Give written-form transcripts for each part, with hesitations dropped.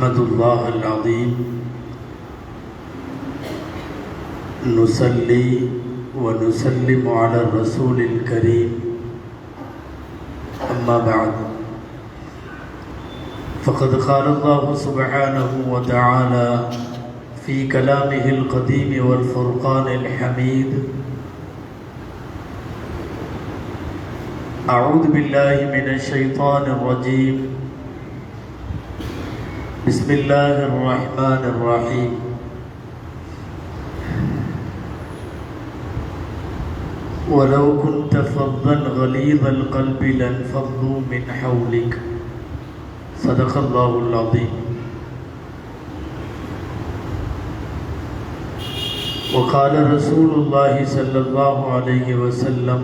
نحمد الله العظيم نصلي ونسلم على الرسول الكريم أما بعد فقد قال الله سبحانه وتعالى في كلامه القديم والفرقان الحميد أعوذ بالله من الشيطان الرجيم بسم الله الرحمن الرحيم ولو كنت فظا غليظ القلب لانفضوا من حولك صدق الله العظيم وقال رسول الله صلى الله عليه وسلم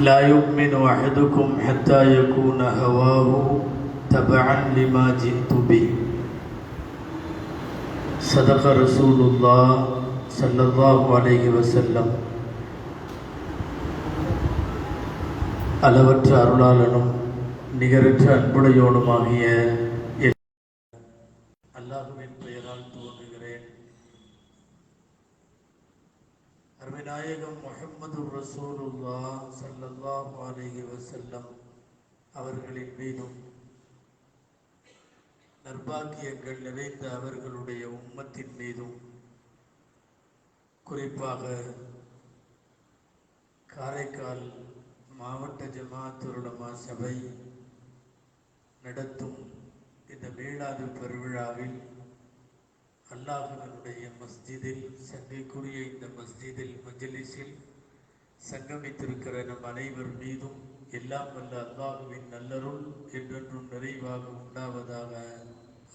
لا يؤمن أحدكم حتى يكون هواه تبعا لما جئت به صدق رسول الله صلى الله عليه وسلم. அளவற்ற அருளாளனும் நிகரற்ற அன்புடையோனுமாகிய அல்லாஹுவின் பெயரால் துவங்குகிறேன். அருமைநாயகம் முஹம்மது ரசூலுல்லாஹ் ஸல்லல்லாஹு அலைஹி வஸல்லம் அவர்களின் மீதும் நற்பாக்கியங்கள் நிறைந்த அவர்களுடைய உம்மத்தின் மீதும் குறிப்பாக காரைக்கால் மாவட்ட ஜமாஅத்துல் உலமா சபை நடத்தும் இந்த மீலாது பெருவிழாவில் அல்லாஹ்வினுடைய மஸ்ஜிதில் சங்கைக்குரிய இந்த மஸ்ஜிதில் மஜ்லிஸில் சங்கமித்திருக்கிற நம் அனைவர் மீதும் எல்லாம் வல்ல அல்லாஹ்வின் நல்லருள் என்றென்றும் நிறைவாக உண்டாவதாக.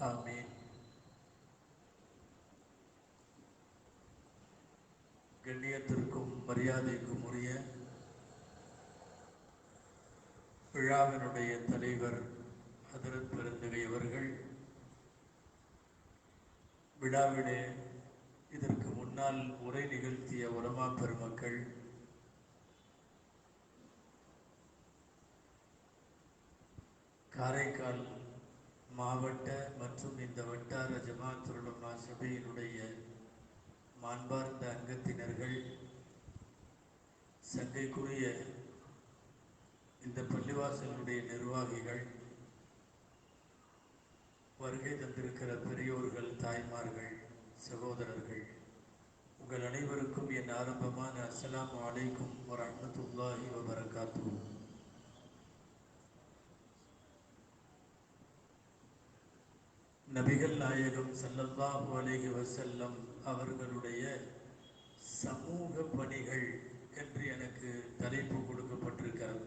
ஆமீன். கண்ணியத்திற்கும் மரியாதைக்கும் உரிய விழாவினுடைய தலைவர் ஹதரத் பெருந்தகை அவர்கள், விழாவிலே இதற்கு முன்னால் உரை நிகழ்த்திய உலமா பெருமக்கள், காரைக்கால் மாவட்ட மற்றும் இந்த வட்டார ஜமாஅத்துல் உலமா சபையினுடைய மாண்பார்ந்த அங்கத்தினர்கள், சங்கைக்குரிய இந்த பள்ளிவாசலுடைய நிர்வாகிகள், வருகை தந்திருக்கிற பெரியோர்கள், தாய்மார்கள், சகோதரர்கள், உங்கள் அனைவருக்கும் என் ஆரம்பமான அஸ்ஸலாமு அலைக்கும் வரஹ்மத்துல்லாஹி வபரகாத்துஹு. நபிகள் நாயகம் ஸல்லல்லாஹு அலைஹி வஸல்லம் அவர்களுடைய சமூக பணிகள் என்று எனக்கு தலைப்பு கொடுக்கப்பட்டிருக்கிறது.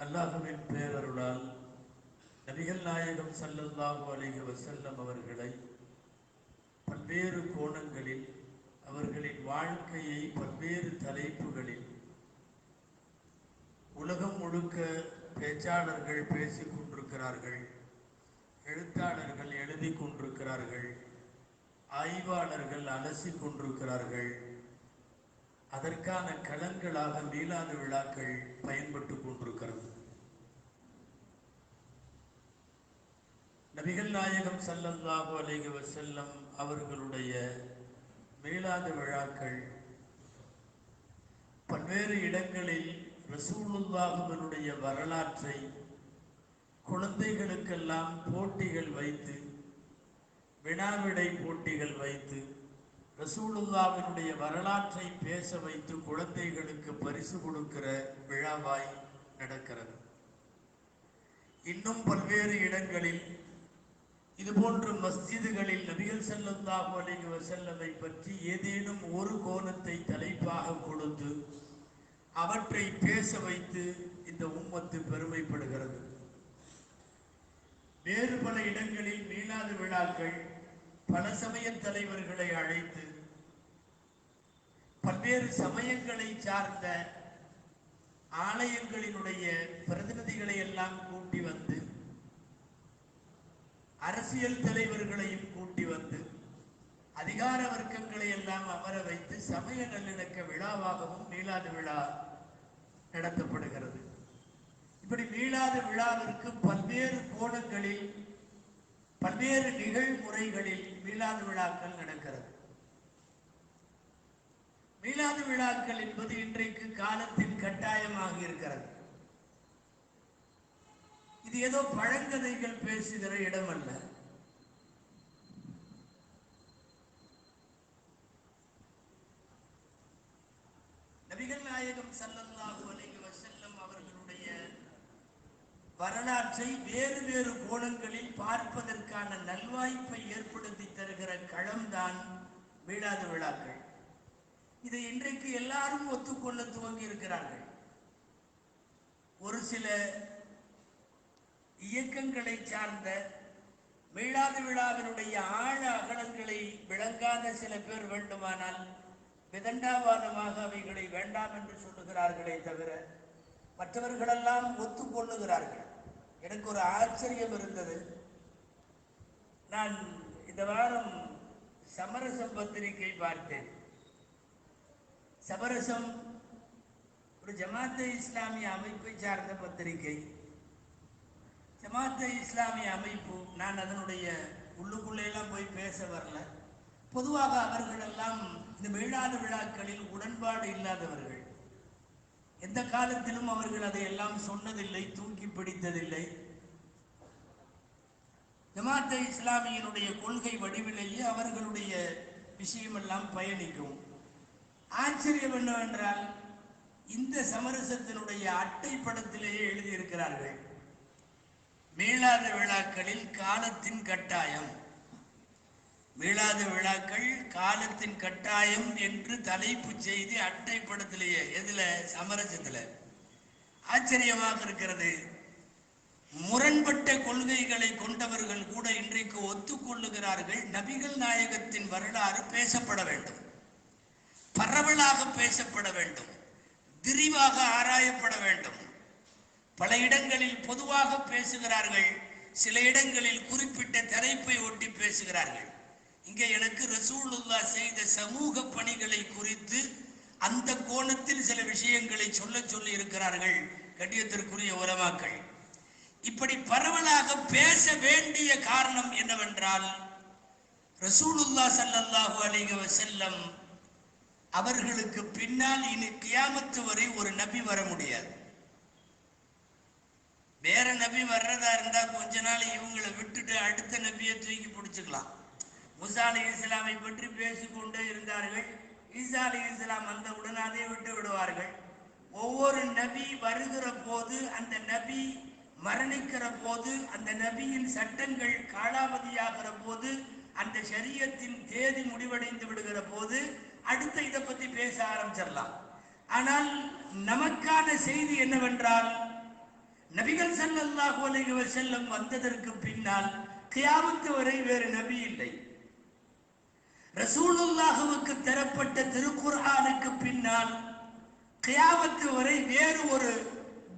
அல்லாஹ்வின் பேரருளால் நபிகள் நாயகம் ஸல்லல்லாஹு அலைஹி வஸல்லம் அவர்களை பல்வேறு கோணங்களில், அவர்களின் வாழ்க்கையை பல்வேறு தலைப்புகளில் உலகம் முழுக்க பேச்சாளர்கள் பேசிக் கொண்டிருக்கிறார்கள், எழுத்தாளர்கள் எழுதி கொண்டிருக்கிறார்கள், ஆய்வாளர்கள் அலசி கொண்டிருக்கிறார்கள். அதற்கான களங்களாக மீலாது விழாக்கள் பயன்பட்டு கொண்டிருக்கிறது. நபிகள் நாயகம் ஸல்லல்லாஹு அலைஹி வஸல்லம் அவர்களுடைய மீலாது விழாக்கள் பல்வேறு இடங்களில் ரசூலுல்லாஹ்வினுடைய வரலாற்றை குழந்தைகளுக்கெல்லாம் போட்டிகள் வைத்து, வினாவிடை போட்டிகள் வைத்து, ரசூலுல்லாஹ்வினுடைய வரலாற்றை பேச வைத்து குழந்தைகளுக்கு பரிசு கொடுக்கிற விழாவாய் நடக்கிறது. இன்னும் பல்வேறு இடங்களில் இதுபோன்ற மஸ்ஜிதுகளில் நபிகள் ஸல்லல்லாஹு அலைஹி வஸல்லமை பற்றி ஏதேனும் ஒரு கோணத்தை தலைப்பாக கொடுத்து அவற்றை பேச வைத்து இந்த உம்மத்து பெருமைப்படுகிறது. வேறு பல இடங்களில் மீலாது விழாக்கள் பல சமய தலைவர்களை அழைத்து பல்வேறு சமயங்களை சார்ந்த ஆலயங்களினுடைய பிரதிநிதிகளை எல்லாம் கூட்டி வந்து, அரசியல் தலைவர்களையும் கூட்டி வந்து, அதிகார வர்க்கங்களை எல்லாம் அமர வைத்து சமய நல்லிணக்க விழாவாகவும் மீலாது விழா நடத்தப்படுகிறது. இப்படி மீளாது விழாவிற்கு பல்வேறு கோணங்களில் பல்வேறு நிகழ்முறைகளில் மீளாது விழாக்கள் நடக்கிறது. மீளாது விழாக்கள் என்பது இன்றைக்கு காலத்தின் கட்டாயமாக இருக்கிறது. இது ஏதோ பழங்கதைகள் பேசுகிற இடம் அல்ல. நபிகள் நாயகம் ஸல்லல்லாஹு அலைஹி வஸல்லம் அவர்களுடைய வரலாற்றை வேறு வேறு கோணங்களில் பார்ப்பதற்கான நல்வாய்ப்பை ஏற்படுத்தி தருகிற களம்தான் மீளாது விழாக்கள். இதை இன்றைக்கு எல்லாரும் ஒத்துக்கொள்ள துவங்கி இருக்கிறார்கள். ஒரு சில இயக்கங்களை சார்ந்த மீளாது விழாவினுடைய ஆழ அகலங்களை விளங்காத சில பேர் வேண்டுமானால் விதண்டாவாதமாக அவைகளை வேண்டாம் என்று சொல்லுகிறார்களே தவிர மற்றவர்களெல்லாம் ஒத்துக்கொள்ளுகிறார்கள். எனக்கு ஒரு ஆச்சரியம் இருந்தது. நான் இந்த வாரம் சமரசம் பத்திரிகை பார்த்தேன். சமரசம் ஒரு ஜமாத்தே இஸ்லாமிய அமைப்பை சார்ந்த பத்திரிகை. ஜமாத்தே இஸ்லாமிய அமைப்பு, நான் அதனுடைய உள்ளுக்குள்ளெல்லாம் போய் பேச வரல. பொதுவாக அவர்கள் எல்லாம் இந்த மீளாது விழாக்களில் உடன்பாடு இல்லாதவர்கள். எந்த காலத்திலும் அவர்கள் அதையெல்லாம் சொன்னதில்லை, தூக்கி பிடித்ததில்லை. ஜமாத்தே இஸ்லாமியினுடைய கொள்கை வடிவிலேயே அவர்களுடைய விஷயமெல்லாம் பயணிக்கும். ஆச்சரியம் என்னவென்றால் இந்த சமரசத்தினுடைய அட்டை படத்திலேயே எழுதியிருக்கிறார்கள், மீளாத விழாக்களில் காலத்தின் கட்டாயம். மீளாத விழாக்கள் காலத்தின் கட்டாயம் என்று தலைப்பு செய்தி அட்டை படத்திலேயே. எதுல? சமரசத்துல. ஆச்சரியமாக இருக்கிறது. முரண்பட்ட கொள்கைகளை கொண்டவர்கள் கூட இன்றைக்கு ஒத்துக்கொள்ளுகிறார்கள், நபிகள் நாயகத்தின் வரலாறு பேசப்பட வேண்டும், பரவலாக பேசப்பட வேண்டும், விரிவாக ஆராயப்பட வேண்டும். பல இடங்களில் பொதுவாக பேசுகிறார்கள், சில இடங்களில் குறிப்பிட்ட தலைப்பை ஒட்டி பேசுகிறார்கள். இங்கே எனக்கு ரசூலுல்லாஹ் செய்த சமூக பணிகளை குறித்து அந்த கோணத்தில் சில விஷயங்களை சொல்லி இருக்கிறார்கள் கண்ணியத்திற்குரிய உலமாக்கள். இப்படி பரவலாக பேச வேண்டிய காரணம் என்னவென்றால், ரசூலுல்லாஹ் ஸல்லல்லாஹு அலைஹி வஸல்லம் அவர்களுக்கு பின்னால் இனி கியாமத்து வரை ஒரு நபி வர முடியாது. வேற நபி வர்றதா இருந்தா கொஞ்ச நாள் இவங்களை விட்டுட்டு அடுத்த நபியை தூக்கி பிடிச்சுக்கலாம். மூசா அலைஹிஸ்ஸலாமை பற்றி பேசிக்கொண்டே இருந்தார்கள். ஈசா அலைஹிஸ்ஸலாம் வந்தவுடன் அதை விட்டு விடுவார்கள். ஒவ்வொரு நபி வருகிற போது, அந்த நபி மரணிக்கிற போது, அந்த நபியின் சட்டங்கள் காலாவதியாகிற போது, அந்த ஷரியத்தின் தேதி முடிவடைந்து விடுகிற போது அடுத்த இதை பத்தி பேச ஆரம்பிச்சிடலாம். ஆனால் நமக்கான செய்தி என்னவென்றால், நபிகள் ஸல்லல்லாஹு அலைஹி வஸல்லம் வந்ததற்கு பின்னால் கியாமத்து வரை வேறு நபி இல்லை. ரசூலுல்லாஹுவுக்கு தரப்பட்ட திருக்குர்ஆனுக்கு பின்னால் கியாமத்து வரை வேறு ஒரு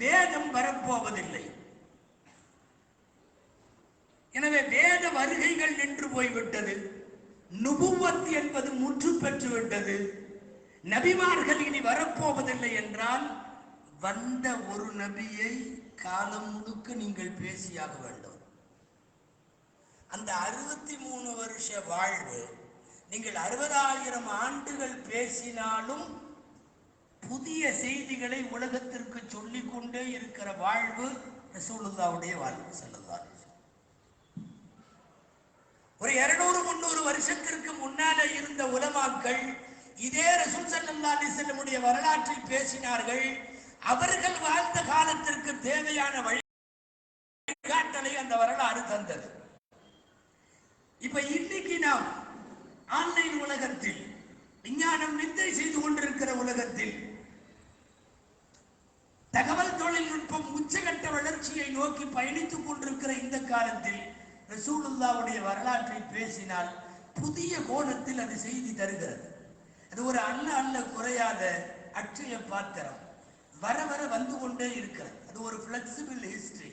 வேதம் வரப்போவதில்லை. எனவே வேத வருகைகள் நின்று போய்விட்டது. நுபுவத் என்பது முற்று பெற்று விட்டது. நபிமார்கள் இனி வரப்போவதில்லை என்றால், வந்த ஒரு நபியை காலம் முழுக்க நீங்கள் பேசியாக வேண்டும். அந்த 63 வருஷ வாழ்வு, நீங்கள் 60,000 ஆண்டுகள் பேசினாலும் புதிய செய்திகளை உலகத்திற்கு சொல்லிக் கொண்டே இருக்கிற வாழ்வு ரசூலுல்லாஹ்வுடைய வாழ்வு. ஸல்லல்லாஹு அலைஹி வஸல்லம் ஒரு 200-300 வருஷத்திற்கு முன்னாலே இருந்த உலமாக்கள் இதே ரசூல் ஸல்லல்லாஹு அலைஹி வஸல்லமுடைய வரலாற்றை பேசினார்கள். அவர்கள் வாழ்ந்த காலத்திற்கு தேவையான வழிகாட்டலை அந்த வரலாறு தந்தது. இப்ப இன்னைக்கு நாம் ஆன்லைன் உலகத்தில், விஞ்ஞானம் வித்தை செய்து கொண்டிருக்கிற உலகத்தில், தகவல் தொழில்நுட்பம் உச்சகட்ட வளர்ச்சியை நோக்கி பயணித்துக் கொண்டிருக்கிற இந்த காலத்தில் ரசூலுல்லாஹ்வுடைய வரலாற்றை பேசினால் புதிய கோணத்தில் அது செய்தி தருகிறது. அது ஒரு அல்ல குறையாத அட்சய பாத்திரம், வர வர வந்து கொண்டே இருக்கிறது. அது ஒரு பிளெக்சிபிள் ஹிஸ்டரி,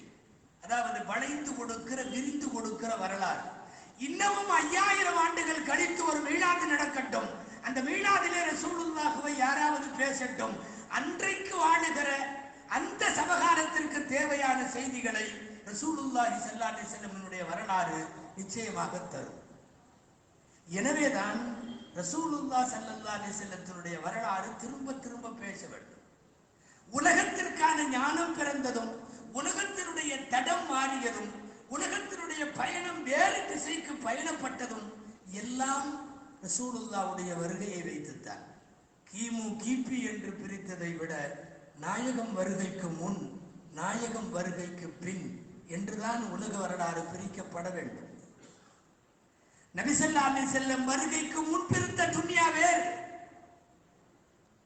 அதாவது வளைந்து கொடுக்கிற, விரிந்து கொடுக்கிற வரலாறு. இன்னமும் 5000 ஆண்டுகள் கழித்து ஒரு மீளாது நடக்கட்டும், அந்த மீளாதிலே ரசூலுல்லாஹ்வை யாராவது பேசட்டும். அன்றைக்கு வாழுகிற அந்த சமகாலத்திற்கு தேவையான செய்திகளை ரசூலுல்லாஹி ஸல்லல்லாஹு அலைஹி வஸல்லம் வரலாறு நிச்சயமாக தரும். எனவேதான் ரசூலுல்லாஹி ஸல்லல்லாஹு அலைஹி வஸல்லம் வரலாறு திரும்ப திரும்ப பேச வேண்டும். உலகத்திற்கான ஞானம் பிறந்ததும், உலகத்தினுடைய தடம் மாறியதும், உலகத்தினுடைய பயணம் வேறு திசைக்கு பயணப்பட்டதும் எல்லாம் ரசூலுல்லாஹ்வுடைய வருகையை வைத்துத்தான். கிமு கிபி என்று பிரித்ததை விட நாயகம் வருகைக்கு முன், நாயகம் வருகைக்கு பின் என்றுதான் உலக வரலாறு பிரிக்கப்பட வேண்டும். நபி ஸல்லல்லாஹு அலைஹி வஸல்லம் வருகைக்கு முன் பிரித்த துன்யா வேறு,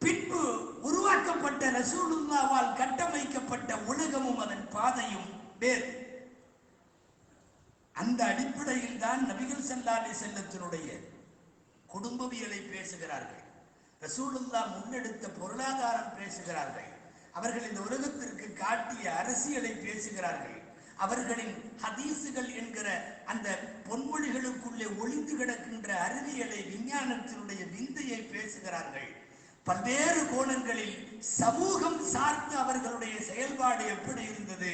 பின்பு உருவாக்கப்பட்ட ரசூலுல்லாஹ்வால் கட்டமைக்கப்பட்ட உலகமும் அதன் பாதையும் வேறு. அந்த அடிப்படையில் தான் நபிகள் ஸல்லல்லாஹு அலைஹி வஸல்லத்தினுடைய குடும்பவியலை பேசுகிறார்கள், ரசூலுல்லாஹ் முன்னெடுத்த பொருளாதாரம் பேசுகிறார்கள், அவர்கள் இந்த உலகத்திற்கு காட்டிய அரசியலை பேசுகிறார்கள், அவர்களின் ஹதீசுகள் என்கிற அந்த பொன்மொழிகளுக்குள்ளே ஒளிந்து கிடக்கின்ற அறிவியலை, விஞ்ஞானத்தினுடைய விந்தையை பேசுகிறார்கள். பல்வேறு கோணங்களில் சமூகம் சார்ந்து அவர்களுடைய செயல்பாடு எப்படி இருந்தது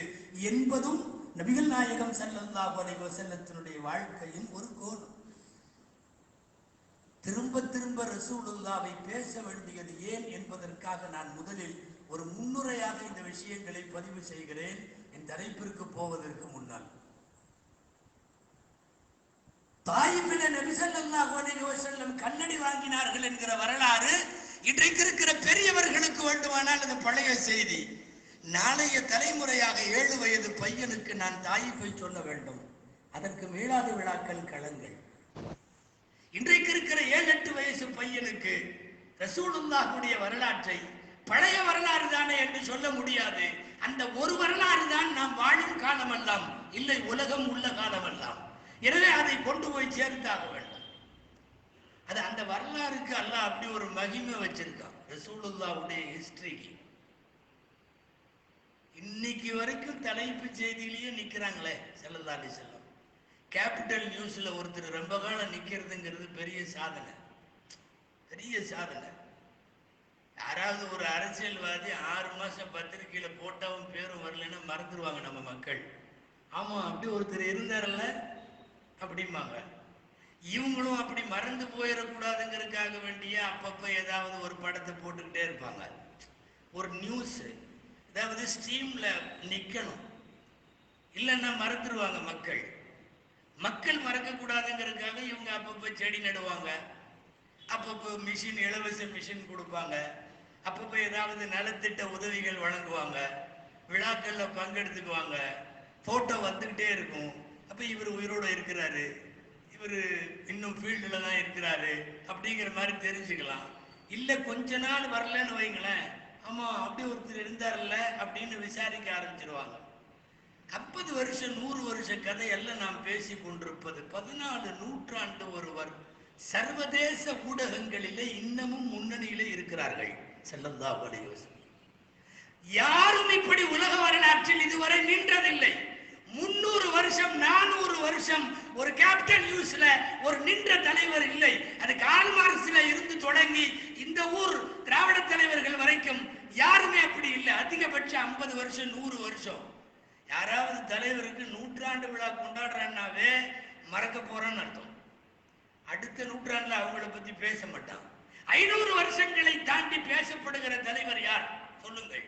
என்பதும் நபிகள் நாயகம் ஸல்லல்லாஹு அலைஹி வஸல்லத்தினுடைய வாழ்க்கையின் ஒரு கோணம். திரும்ப திரும்ப ரசூலுல்லாஹ்வை பேச வேண்டியது ஏன் என்பதற்காக நான் முதலில் ஒரு முன்னுரையாக இந்த விஷயங்களை பதிவு செய்கிறேன். என் தலைப்பிற்கு போவதற்கு முன்னால், தாயிபிலே நபி ஸல்லல்லாஹு அலைஹி வஸல்லம் கண்ணடி வாங்கினார்கள் என்கிற வரலாறு இன்றைக்கு இருக்கிற பெரியவர்களுக்கு வேண்டுமானால் அது பழைய செய்தி. நாளைய தலைமுறையாக 7 வயது பையனுக்கு நான் தாயிப்பை சொல்ல வேண்டும். அதற்கு மீளாது விழாக்கள் களங்கள். இன்றைக்கு இருக்கிற 7-8 வயசு பையனுக்கு ரசூலுல்லாஹ்வுடைய வரலாற்றை பழைய வரலாறு தானே என்று சொல்ல முடியாது. அந்த ஒரு வரலாறு தான் நாம் வாழும் காலமெல்லாம், இல்லை உலகம் உள்ள காலமெல்லாம். எனவே அதை கொண்டு போய் சேர்த்தாக வேண்டும். அது அந்த வரலாறுக்கு அல்லாஹ் அப்படி ஒரு மகிமை வச்சிருக்கான். ரசூலுல்லாஹ்வுடைய ஹிஸ்டரிக்கு இன்னைக்கு வரைக்கும் தலைப்பு செய்தியிலேயே நிக்கிறாங்களே ஸல்லல்லாஹு அலைஹி வஸல்லம். கேபிட்டல் நியூஸ்ல ஒருத்தர் ரொம்ப காலம் நிக்கிறதுங்கிறது பெரிய சாதனை, பெரிய சாதனை. யாராவது ஒரு அரசியல்வாதி 6 மாசம் பத்திரிகையில போட்டவும் பேரும் வரலன்னா மறந்துடுவாங்க நம்ம மக்கள். ஆமா அப்படி ஒருத்தர் இருந்தார்ல அப்படிம்பாங்க. இவங்களும் அப்படி மறந்து போயிடக்கூடாதுங்கிறதுக்காக வேண்டிய அப்பப்ப ஏதாவது ஒரு படத்தை போட்டுக்கிட்டே இருப்பாங்க. ஒரு நியூஸ் அதாவது ஸ்ட்ரீம்ல நிக்கணும், இல்லைன்னா மறந்துடுவாங்க மக்கள். மக்கள் மறக்க கூடாதுங்கிறதுக்காக இவங்க அப்பப்ப செடி நடுவாங்க, அப்பப்போ மிஷின், இலவச மிஷின் கொடுப்பாங்க, அப்பப்ப ஏதாவது நலத்திட்ட உதவிகள் வழங்குவாங்க, விழாக்கள்ல பங்கெடுத்துக்குவாங்க, போட்டோ வந்துகிட்டே இருக்கும். அப்ப இவர் உயிரோடு இருக்கிறாரு, இவர் இன்னும் ஃபீல்டில் தான் இருக்கிறாரு அப்படிங்கிற மாதிரி தெரிஞ்சுக்கலாம். இல்லை கொஞ்ச நாள் வரலன்னு வைங்களேன், ஆமா அப்படி ஒருத்தர் இருந்தார்ல அப்படின்னு விசாரிக்க ஆரம்பிச்சிருவாங்க. 50 வருஷம் 100 வருஷ கதையெல்லாம் நாம் பேசி கொண்டிருப்பது 14 நூற்றாண்டு ஒருவர் சர்வதேச ஊடகங்களிலே இன்னமும் முன்னணியிலே இருக்கிறார்கள். ஸல்லல்லாஹு அலைஹி வஸல்லம் யாரும் இப்படி உலக வரலாற்றில் இதுவரை நின்றதில்லை. 300 வருஷம் 400 வருஷம் ஒரு கேபிட்டல் நியூஸ்ல ஒரு நின்ற தலைவர் இல்லை. அது கார்ல் மார்க்ஸ்ல இருந்து தொடங்கி இந்த ஊர் திராவிட தலைவர்கள் வரைக்கும் யாருமே அப்படி இல்லை. அதிகபட்சம் 50 வருஷம் 100 வருஷம். யாராவது தலைவருக்கு 100ஆண்டு விழா கொண்டாடுறான்னாவே மறக்க போறான்னு அர்த்தம். அடுத்த நூற்றாண்டுல அவங்களை பத்தி பேச மாட்டான். 500 வருஷங்களை தாண்டி பேசப்படுகிற தலைவர் யார் சொல்லுங்கள்?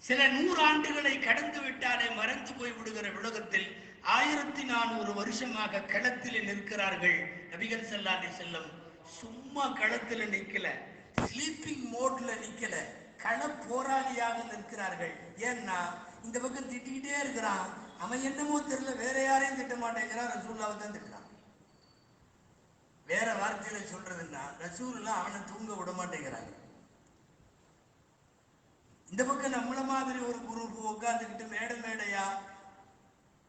சில 100 ஆண்டுகளை கடந்து விட்டாலே மறந்து போய் விடுகிற உலகத்தில் 1400 வருஷமாக களத்தில் நிற்கிறார்கள் நபிகள் ஸல்லல்லாஹு அலைஹி வஸல்லம். சும்மா களத்தில் நிக்கல, ஸ்லீப்பிங் மோட்ல நிக்கல, கள போராளியாக நிற்கிறார்கள். ஏன்னா இந்த பக்கம் திட்டிக்கிட்டே இருக்கிறான், அவன் என்னமோ தெரியல வேற யாரையும் திட்ட மாட்டேங்கிறான், ரசூலுல்லாஹ்வை தான் திட்டுறான். வேற வார்த்தையில சொல்றதுன்னா ரசூலுல்லாஹ் அவனை தூங்க விட மாட்டேங்கிறாங்க. இந்த பக்கம் நம்மள மாதிரி ஒரு குரூப் உட்கார்ந்துக்கிட்டு மேடை மேடையா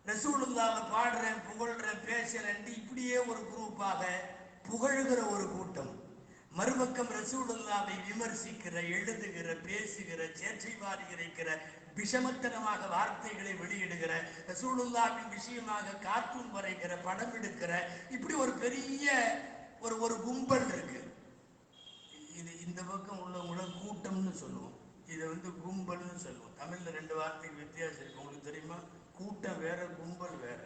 ரசூலுல்லாஹ்வை பாடுறேன், புகழ்றேன், பேசுறேன், இப்படியே ஒரு குரூப்பாக புகழ்கிற ஒரு கூட்டம். மறுபக்கம் ரசூலுல்லாஹ்வை விமர்சிக்கிற, எழுதுகிற, பேசுகிற, சேற்றைவாரி இறைக்கிற, விஷமத்தனமாக வார்த்தைகளை வெளியிடுகிற, ரசூலுல்லாஹ்வின் விஷயமாக கார்ட்டூன் வரைகிற, படம் எடுக்கிற, இப்படி ஒரு பெரிய ஒரு கும்பல் இருக்கு. இது இந்த பக்கம் உள்ளவங்கள கூட்டம்னு சொல்லுவோம், இதை கும்பல்னு சொல்லுவோம். தமிழ்ல ரெண்டு வார்த்தைக்கு வித்தியாசம் இருக்கு, உங்களுக்கு தெரியுமா? கூட்டம் வேற, கும்பல் வேற.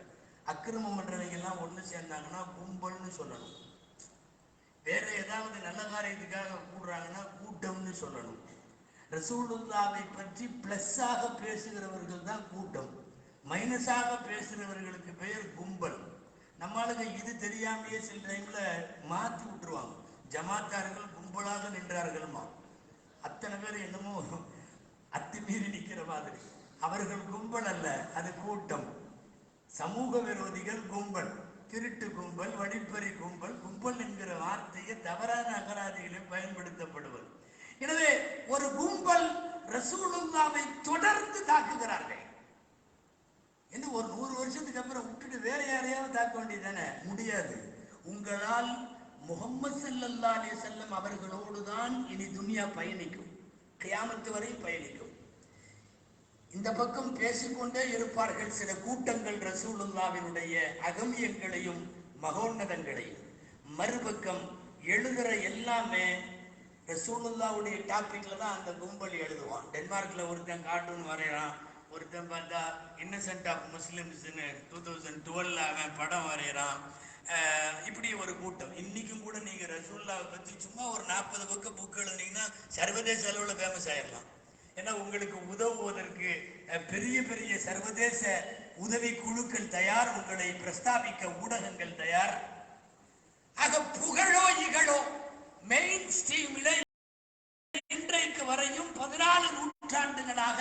அக்கிரமம் பண்றவங்க எல்லாம் ஒண்ணு சேர்ந்தாங்கன்னா கும்பல்னு சொல்லணும். வேற ஏதாவது நல்ல காரியத்துக்காக கூடுறாங்கன்னா கூட்டம்னு சொல்லணும். ரசூலுல்லாவை பற்றி பிளஸ்ஸாக பேசுகிறவர்கள் தான் கூட்டம், மைனஸாக பேசுகிறவர்களுக்கு பெயர் கும்பல். நம்மளுக்கு இது தெரியாமையே சில டைம்ல மாற்றி விட்டுருவாங்க. ஜமாத்தார்கள் கும்பலாக நின்றார்கள்மா, அத்தனை பேர் என்னமோ அத்துமீறி நிற்கிற மாதிரி. அவர்கள் கும்பல் அல்ல, அது கூட்டம். சமூக விரோதிகள் கும்பல், திருட்டு கும்பல், வழிப்பறி கும்பல். கும்பல் என்கிற வார்த்தையை தவறான அகராதிகளை பயன்படுத்தப்படுவது. எனவே ஒரு கும்பல் ரசூலுல்லாவை தொடர்ந்து தாக்குகிறார்கள். இன்னும் ஒரு 100 வருஷத்துக்கு அப்புறம் விட்டுட்டு வேற யாரையாவது தாக்க வேண்டியதானே? முடியாது. உங்களால் முஹம்மது ஸல்லல்லாஹு அலைஹி வஸல்லம் அவர்களோடு தான் இனி துனியா பயணிக்கும், கியாமத்து வரை பயணிக்கும். இந்த பக்கம் பேசிக்கொண்டே இருப்பார்கள் சில கூட்டங்கள் ரசூலுல்லாவினுடைய அகமியங்களையும் மகோன்னதங்களையும். மறுபக்கம் எழுதுற எல்லாமே ரசூலுல்லாவுடைய டாபிக்ல தான் அந்த கும்பல் எழுதுவான். டென்மார்க்ல ஒருத்தன் கார்ட்டூன் வரைகிறான், ஒருத்தன் பார்த்தா இன்னசென்ட் ஆஃப் முஸ்லிம்ஸ்னு 2012 அவன் படம் வரைகிறான். இப்படி ஒரு கூட்டம். இன்னைக்கும் கூட நீங்க ரசூலுல்லாவை பத்தி சும்மா ஒரு 40 பக்கம் புக் எழுதுனீங்கன்னா சர்வதேச அளவில் ஃபேமஸ் ஆயிடலாம். ஏன்னா உங்களுக்கு உதவுவதற்கு பெரிய பெரிய சர்வதேச உதவி குழுக்கள் தயார், உங்களை பிரஸ்தாபிக்க ஊடகங்கள் தயார். ஆக புகழோ இகழோ மெயின் ஸ்ட்ரீமில் இன்றைக்கு வரையும் 14 நூற்றாண்டுகளாக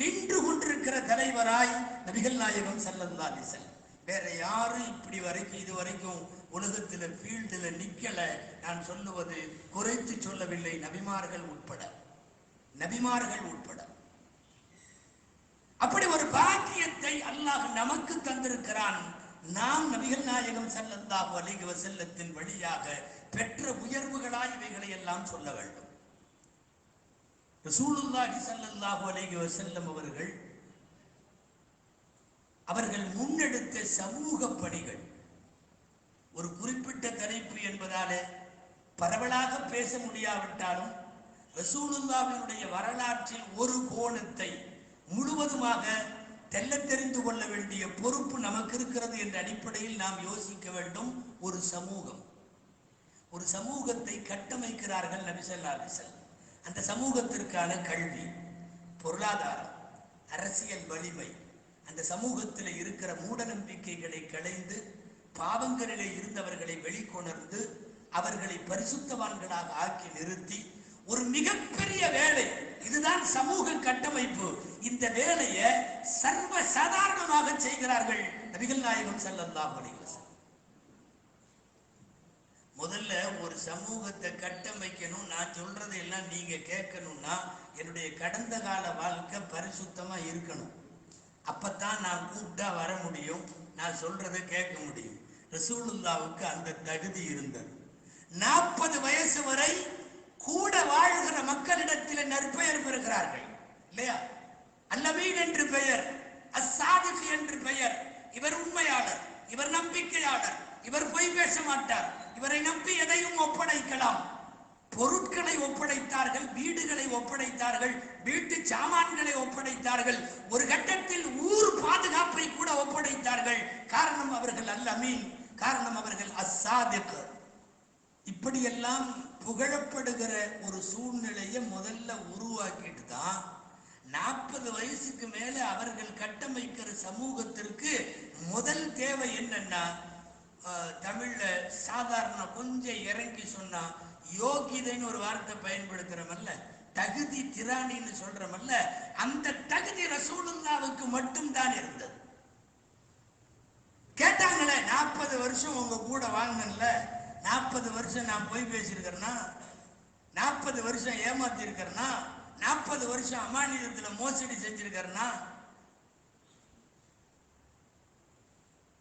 நின்று கொண்டிருக்கிற தலைவராய் நபிகள் நாயகம் ஸல்லல்லாஹு அலைஹி வஸல்லம். வேற யாரும் இப்படி வரைக்கும் இதுவரைக்கும் உலகத்தில் ஃபீல்டில் நிக்கல. நான் சொல்லுவது குறைத்து சொல்லவில்லை, நபிமார்கள் உட்பட, நபிமார்கள் உட்பட. அப்படி ஒரு பாக்கியத்தை அல்லாஹ் நமக்கு தந்திருக்கிறான். நாம் நபிகள் நாயகம் ஸல்லல்லாஹு அலைஹி வஸல்லத்தின் வழியாக பெற்ற உயர்வுகளாய் இவைகளை எல்லாம் சொல்ல வேண்டும். ரசூலுல்லாஹி ஸல்லல்லாஹு அலைஹி வஸல்லம் அவர்கள் முன்னெடுத்த சமூக பணிகள் ஒரு குறிப்பிட்ட தலைப்பு என்பதாலே பரவலாக பேச முடியாவிட்டாலும் ரசூலுல்லாஹ்வினுடைய வரலாற்றில் ஒரு கோணத்தை முழுவதுமாக தெல்ல தெரிந்து கொள்ள வேண்டிய பொறுப்பு நமக்கு இருக்கிறது என்ற அடிப்படையில் நாம் யோசிக்க வேண்டும். ஒரு சமூகம், ஒரு சமூகத்தை கட்டமைக்கிறார்கள் நபி ஸல்லல்லாஹு அலைஹி வஸல்லம். அந்த சமூகத்திற்கான கல்வி, பொருளாதாரம், அரசியல் வலிமை, அந்த சமூகத்தில் இருக்கிற மூட நம்பிக்கைகளை களைந்து பாவங்களிலே இருந்தவர்களை வெளிக்கொணர்ந்து அவர்களை பரிசுத்தவான்களாக ஆக்கி நிறுத்தி ஒரு மிகப்பெரிய வேலை. இதுதான் சமூக கட்டமைப்பு. இந்த வேலையை சர்வ சாதாரணமாக செய்கிறார்கள் நபிகள் நாயகம் ஸல்லல்லாஹு அலைஹி வஸல்லம். முதல்ல ஒரு சமூகத்தை கட்டமைக்கணும், நான் சொல்றதை எல்லாம் நீங்க கேட்கணும்னா என்னுடைய கடந்த கால வாழ்க்கை பரிசுத்தமா இருக்கணும். அப்பத்தான் நான் கூப்பிட்டா வர முடியும், நான் சொல்றதை கேட்க முடியும். ரசூலுல்லாவுக்கு அந்த தகுதி இருந்தது. 40 வயசு வரை கூட வாழ்கிற மக்களிடத்தில் நற்பெயர் பெறுகிறார்கள் இல்லையா? அல்லமீன் என்று பெயர், அஸ்ஸாதிக் என்று பெயர். இவர் உண்மையாளர், இவர் நம்பிக்கையாளர், இவர் பொய் பேச மாட்டார், இவரை நம்பி எதையும் ஒப்படைக்கலாம். பொருட்களை ஒப்படைத்தார்கள், வீடுகளை ஒப்படைத்தார்கள், வீட்டு சாமான்களை ஒப்படைத்தார்கள், ஒரு கட்டத்தில் ஊர் பாதுகாப்பை கூட ஒப்படைத்தார்கள். காரணம் அவர்கள் அல்லமீன், காரணம் அவர்கள் அஸ்ஸாதிக். இப்படியெல்லாம் புகழப்படுகிற ஒரு சூழ்நிலையை முதல்ல உருவாக்கிட்டு தான் 40 வயசுக்கு மேல அவர்கள் கட்டமைக்கிற சமூகத்திற்கு முதல் தேவை என்னன்னா, தமிழ்ல சாதாரண கொஞ்சம் இறங்கி சொன்னா யோகிதைன்னு ஒரு வார்த்தை பயன்படுத்துறமல்ல, தகுதி திராணின்னு சொல்றமல்ல, அந்த தகுதி ரசூலுல்லாவுக்கு மட்டும்தான் இருந்தது. கேட்டாங்களே, 40 வருஷம் உங்க கூட வாழ்ந்தன்ல, 40 வருஷம் நான் போய் பேசியிருக்கிறேன்னா, 40 வருஷம் ஏமாத்தி இருக்கிறேன்னா, 40 வருஷம் அமானிதத்துல மோசடி செஞ்சிருக்கிறேன்னா.